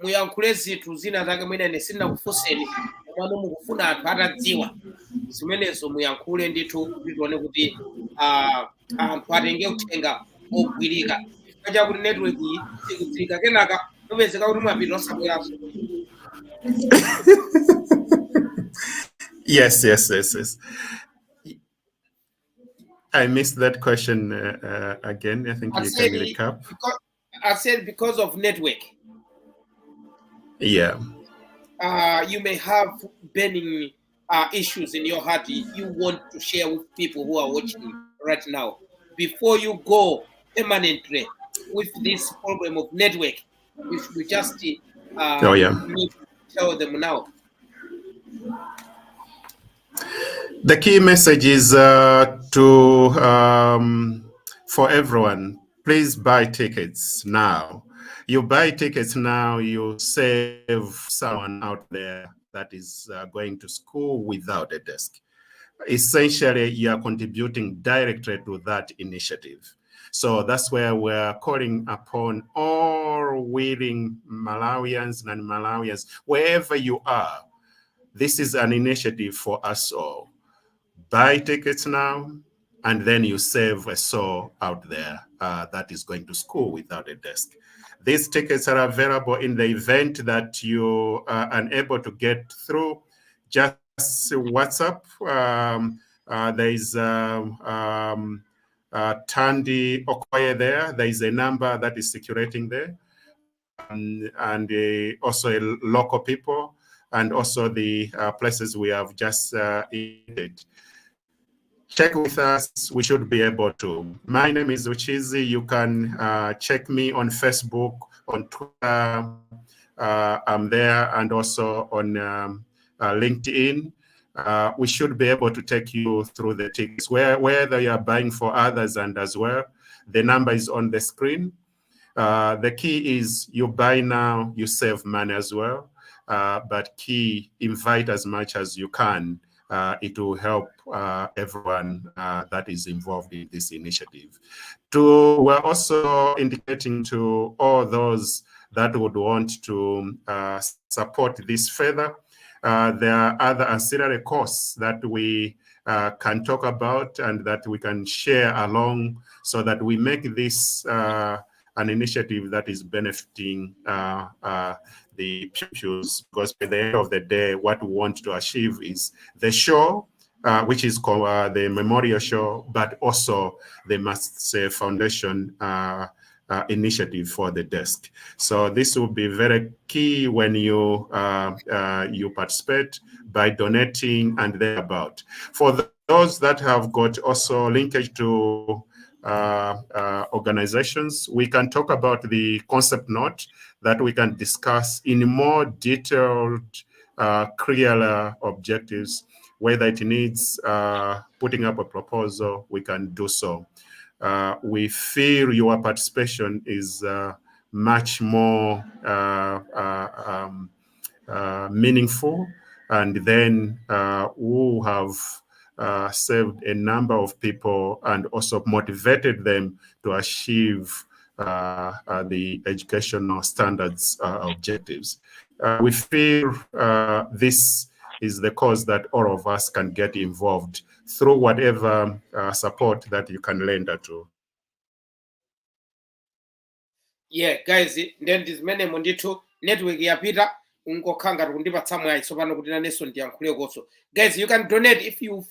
C: muyankhule zinthu zina zake mwina ine sindinakufunseni komano mukufuna anthu atadziwa zimenezo muyankhule ndithu tione kuti anthu atenge uthenga ogwirika kaja kuti network iyi ikudziwika kenaka mupezeka kuti mwapita osabweranso.
D: Yes. I missed that question again. I think you can recap.
C: I said because of network.
D: Yeah.
C: You may have burning issues in your heart you want to share with people who are watching right now. Before you go permanently with this problem of network, we should just tell them now.
D: The key message is for everyone, please buy tickets now. You buy tickets now, you save someone out there that is going to school without a desk. Essentially, you are contributing directly to that initiative. So that's where we're calling upon all willing Malawians and Malawians, wherever you are. This is an initiative for us all. Buy tickets now, and then you save a soul out there that is going to school without a desk. These tickets are available in the event that you are unable to get through. Just WhatsApp. There is Tandy Okoye there. There is a number that is circulating there. And also local people, and also the places we have just indicated. Check with us. We should be able to. My name is Uchizi. You can check me on Facebook, on Twitter. I'm there, and also on LinkedIn. We should be able to take you through the tickets, whether you are buying for others and as well. The number is on the screen. The key is you buy now, you save money as well. But key, invite as much as you can. It will help everyone that is involved in this initiative. We're also indicating to all those that would want to support this further. There are other ancillary costs that we can talk about and that we can share along so that we make this an initiative that is benefiting the pupils, because by the end of the day, what we want to achieve is the show, which is called the memorial show, but also the Martse Foundation initiative for the desk. So this will be very key when you you participate by donating and thereabout. For those that have got also linkage to organizations, we can talk about the concept note that we can discuss in more detailed, clearer objectives whether it needs putting up a proposal, we can do so. We feel your participation is much more meaningful, and then who have saved a number of people and also motivated them to achieve the educational standards objectives. We feel this is the cause that all of us can get involved through whatever support that you can lend to.
C: Yeah, guys, then this many mondito network ya Peter ungokhanga kundipatsa mwayi tsopano kuti naneso ndiyankhule koso. Guys, you can donate if you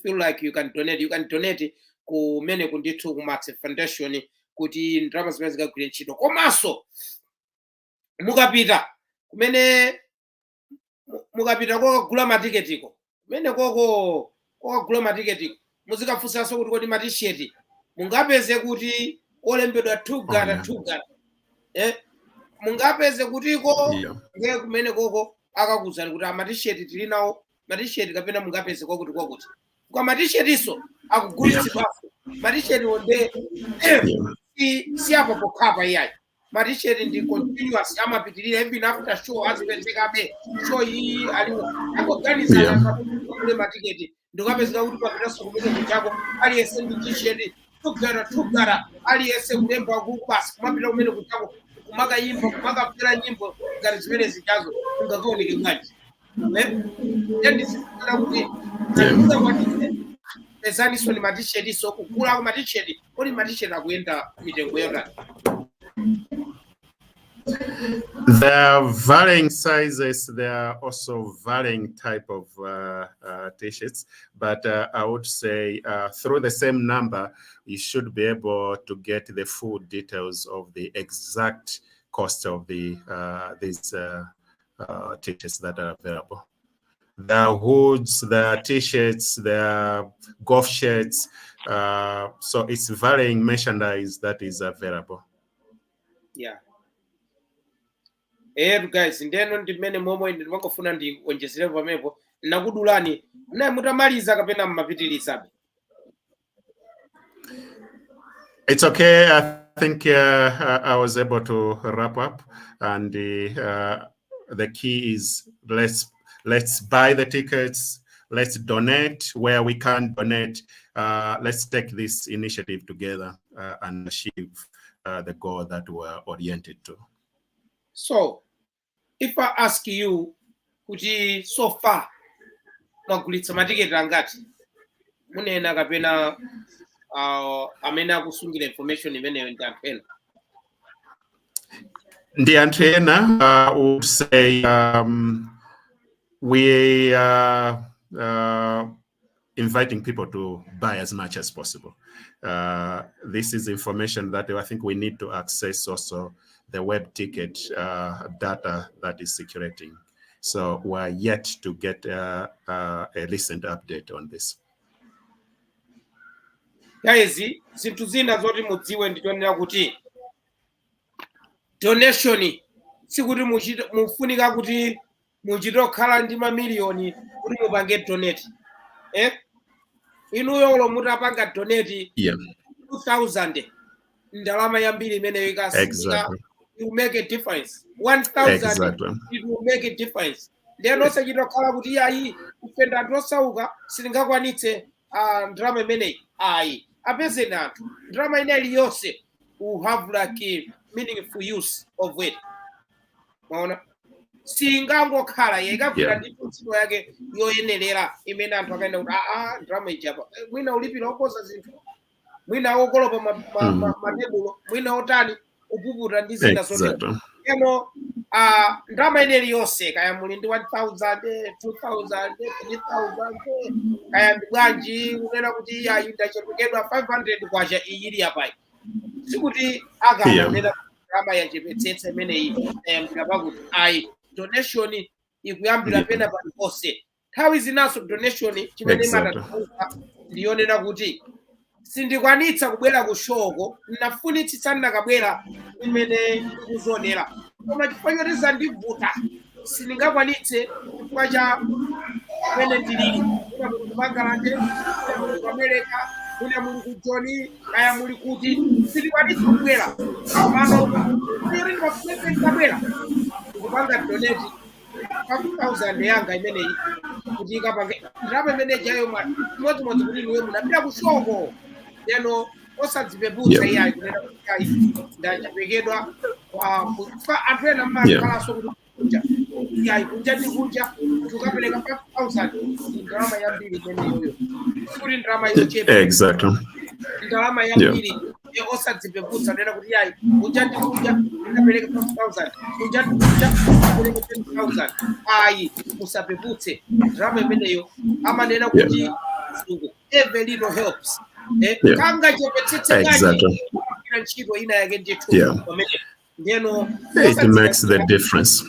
C: feel like you can donate. You can donate kumene kundithu ku Martse Foundation kuti ndalama zimene zikagwire ntchito. Komanso mukapita kumene mukapita kokagula matiketiko kumene kokagula matiketiko muzikafunsanso kuti kodi matisheti mungapeze kuti olembedwa 2 gata mungapeze kutiko nge kumene koko akakuzani kuti amatisheti tili nawo matisheti kapena mungapeze kwakuti kwakuti kwa matisheti iso akugulitsidwaso matisheti onde si apo pokhapa iyayi matisheti ndi continuous amapitirira even after show azipezekabe show iyi aliwo akuganizana kule matiketi ndikapezeka kuti papitaso kumene kuchako aliyese ndi tisheti tugara aliyese kulemba kupasi kumapita kumene kuchako kumakayimba kumakapera nyimbo ngati zimene zichazo ungakaoneke bwanji ndisifuna kuti kuti pezaniso ni matisheti so kugula ku matisheti kodi matisheti akuyenda mitengo yotani.
D: There are varying sizes. There are also varying type of t-shirts, but I would say through the same number, you should be able to get the full details of the exact cost of the these t-shirts that are available. There are hoods, there are t-shirts, there are golf shirts. So it's varying merchandise that is available.
C: Yeah. Guys, ndeno ndimene momwe ndimangofuna ndionjezere pamwepo nakudulani naye mutamaliza kapena mmapitilizabe.
D: It's okay. I think I was able to wrap up, and the key is let's buy the tickets, let's donate where we can donate. Let's take this initiative together and achieve the goal that we're oriented to.
C: So, if I ask you, kuti so far, mwagulitsa matiketi angati? Munena kapena amene akusungira information imeneyo ndi anthu ena?
D: Ndi anthu ena, would say we are inviting people to buy as much as possible. This is information that I think we need to access also the web ticket data that is circulating. So we're yet to get a recent update on this.
C: Guys, zinthu zina zoti mudziwe nditonera kuti donation sikuti mufunika kuti muchitokhala ndi mamiliyoni kuti mupange donate. Inuyo mutapanga donate 2,000 ndalama yambiri imeneyo ikasika. It will make a difference. 1,000 it will make a difference. Then also chitokhala kuti ayi ufenda ndosauka silingakwanitse drama imeneyi ayi apeze nathu drama ineyi yonse will have like a meaningful use of it. Maona singangokhala yekavira ndi ntchito yake yoyenerera imene anthu akaenda kuti drama ichapa mwina ulipira oposa zinthu mwina okolopa matebulo mwina otani upuputa ndi zina zote. Drama ineyi yonse kaya muli ndi 1,000 2,000 3,000 kaya ndi bwanji unena kuti ayi ndachepekedwa 500 kwacha iyili yapai sikuti akanena drama yachepetsetse imeneyi yambira pakuti ayi donation ikuyambira pena paliponse nthawi zinaso donation chimene imatatuka ndiyonena kuti sindikwanitsa kubwera ku shoko nafunitsitsa ndakabwera imene ndikuzonera koma chifanyoriza ndivuta sindingakwanitse chifukwa cha pene ndilili kuna muli Bangladesh, kuna muli America, kuna muli kujoni, kaya muli kuti, sili wadi kubwela. Pano, siri ni wapuleke kabwela. Kupanga donate 5,000 yanga imene kuti ikapange ndalama imene jayo moti kuti niwe munapita kushoko leno osadzipeputsa iyayi kunena kuti ayi ndachapekedwa kwa anthu ena mmakalaso kuti kunja iyayi kunja ndi kunja kuti ukapereka 5,000 ndalama yambiri imeneyoyo kuti ndalama yochepa ndalama yambiri osadzipeputsa kunena kuti iyayi kunja ndi kunja ndapereka 5,000 kunja ndi kunja ndapereka 10,000 ayi musapeputse ndalama imeneyo amanena kuti every little helps kanga chopetsetse ngaji ntchito ina yake ndithu ndeno
D: it makes the difference.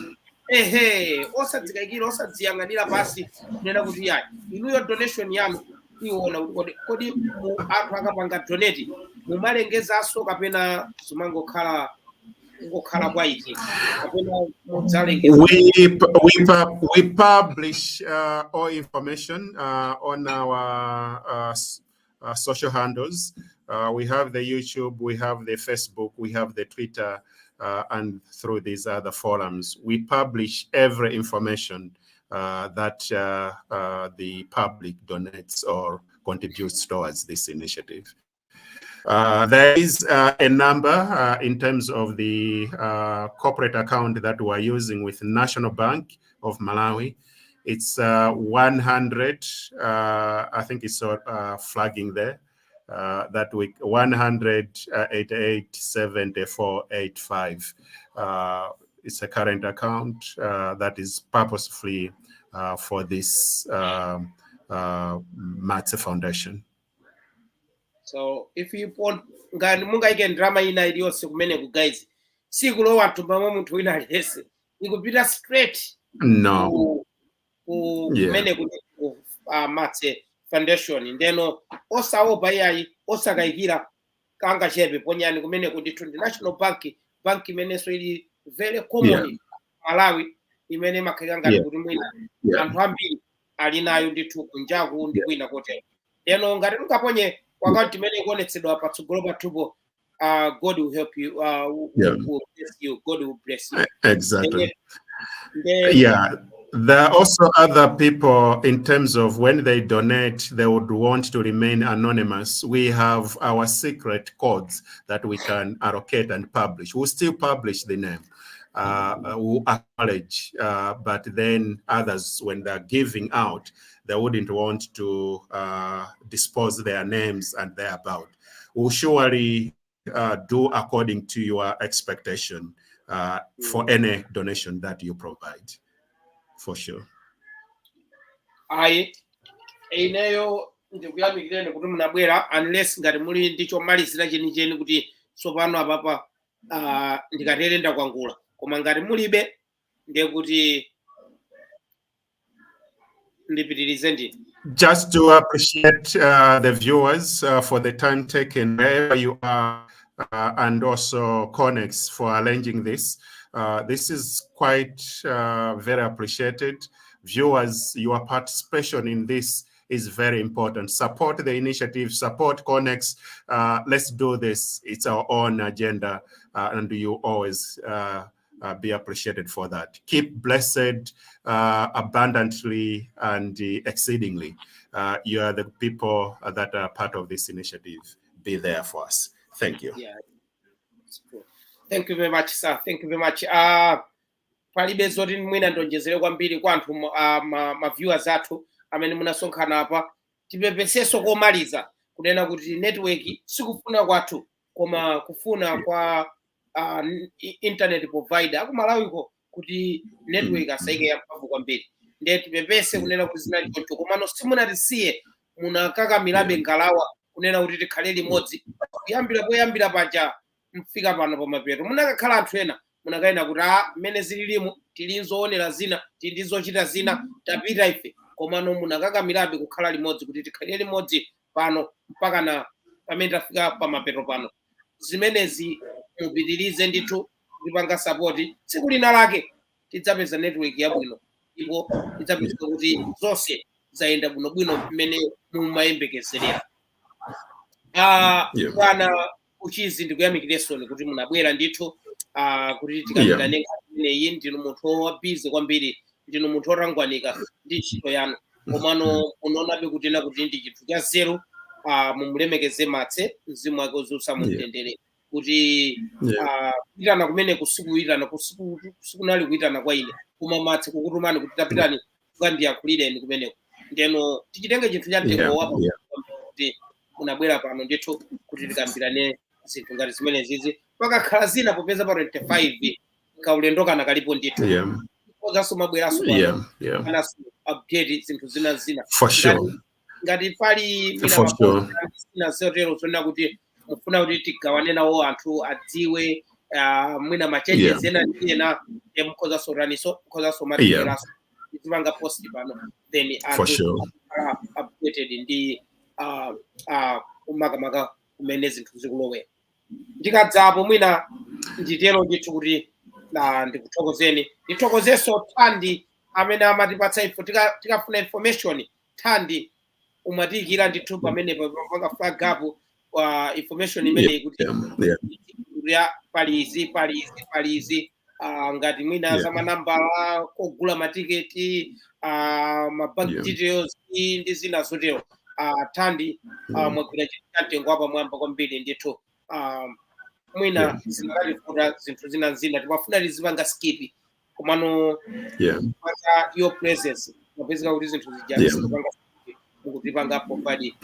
C: Osadzikayikira osadziyang'anira pasi kunena kuti yayi inuyo donation yanu iwona kodi anthu akapanga donate mumalengezanso kapena zimangokhala kwa iti kapena mudzalengeza.
D: We publish all information on our social handles. We have the YouTube, we have the Facebook, we have the Twitter, and through these other forums. We publish every information that the public donates or contributes towards this initiative. There is a number in terms of the corporate account that we're using with National Bank of Malawi. It's 100, I think it's flagging there, that week, 188.7485. It's a current account that is purposefully for this Martse Foundation.
C: So if you want, mungaike drama ina iliyose kumene ku guys, sikulowa tumbamo munthu wina aliyese, ikupita straight kumene ku Martse Foundation. Ndeno osaopa iyayi osakayikira kanga chepe ponyani kumene kuti National Bank imene so ili very common Malawi imene makayanga kuti mwina anthu ambiri ali nayo ndithu kunjaku ndi kwina kotero. Ndeno ngati tukaponye wakati imene ikuonetsedwa patsogolo pathupo, God will help you, will bless you, God will bless you.
D: Exactly. There are also other people, in terms of when they donate, they would want to remain anonymous. We have our secret codes that we can allocate and publish. We'll still publish the name, we'll acknowledge, but then others, when they're giving out, they wouldn't want to dispose their names and their about. We'll surely do according to your expectation for any donation that you provide. For sure.
C: Ineyo ndikuyamikireni kuti munabwera, unless ngati muli ndi chomalizira chenicheni kuti tsopano apapa ndikatere ndakwangula, koma ngati mulibe ndiye kuti ndipitirize ndi.
D: Just to appreciate the viewers for the time taken wherever you are, and also Connex for arranging this. This is quite very appreciated. Viewers, your participation in this is very important. Support the initiative, support Connex. Let's do this. It's our own agenda, and you always be appreciated for that. Keep blessed abundantly and exceedingly. You are the people that are part of this initiative. Be there for us. Thank you.
C: Yeah. Thank you very much, sir. Thank you very much. Palibe zoti mwina ndonjezere kwambiri kwa anthu ma viewers athu amene munasonkhana apa. Tipepeseso komaliza kunena kuti network sikufuna kwathu koma kufuna kwa internet provider akumalawiko kuti network asaike yamphamvu kwambiri. Ndiye tipepese kunena kuti zinali choncho komano simunatisiye munakakamirabe ngalawa kunena kuti tikhale limodzi kuyambira paja mfika pano pamapeto. Munakakhala anthu ena munakaena kuti mmene zililimu tilinzoonera zina tindizochita zina tapita ife, komano munakakamirabe kukhala limodzi kuti tikhale limodzi pano mpaka na pamene tafika pamapeto pano. Zimenezi mupitirize ndithu kupanga support. Tsiku lina lake tidzapeza network yabwino ndipo tidzapeza kuti zonse zaenda bwinobwino mmene mumayembekezerera. Bwana Uchizi ndikuyamikiresoni kuti munabwera ndithu kuti tikambirane imeneyi. Ndinu munthu wabizi kwambiri, ndinu munthu orangwanika ndi ntchito yanu, komano unonabe kutena kuti ndi chinthu cha zero. Mumulemekeze Martse, mzimu wake uzusa mumtendere, kuti kuitana kumene kusikuitana kusikunali kuitana kwa ine, koma Martse kukutumani kuti tapitani kukandiyankhulireni kumeneko. Ndeno tichitenge chinthu cha mtengo wapo kuti munabwera pano ndithu kuti tikambirane zinthu ngati zimenezizi. Pakakhala zina popeza pa 25 kaulendo kana kalipo ndithu kozaso mabweraso anaso update zinthu zina
D: for sure.
C: Ngati pali mina zotero zona kuti mufuna kuti tigawane nawo anthu adziwe mwina machanges ena mkozaso raniso mkozaso materaso tipanga post pano, then
D: for sure
C: updated ndi umakamaka kumene zinthu zikulowera. Ndikadzapo mwina nditero ndithu kuti ndikuthokozeni, ndithokozeso Thandi amene amatipatsa info tikafuna information. Thandi umatiyikira ndithu pamene panga flag up information imene kuti palizi ngati mwina za manambala kogula matiketi bank details ndi zina zotero. Thandi mwagwira chitengo apa mwamba kwambiri ndithu. Mwina zinalifuta zinthu zina timafuna lizipanga skip komano your presence mapezeka kuti zinthu zijapanga mukutipanga apo padi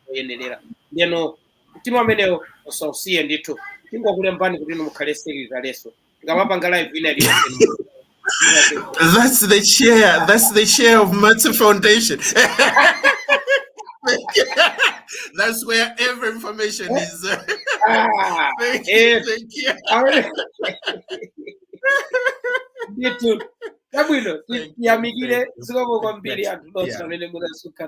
C: kuyenderera. Ndeno mtima amenewo osausiye ndithu tingokulembani kuti mukhale sekretariso tikamapanga live ina iliyonse.
D: That's the chair of Martse Foundation. That's where every information is. Thank you.
C: Ndithu tabwino tiyamikire zikomo kwambiri anthu nonse amene munasukana.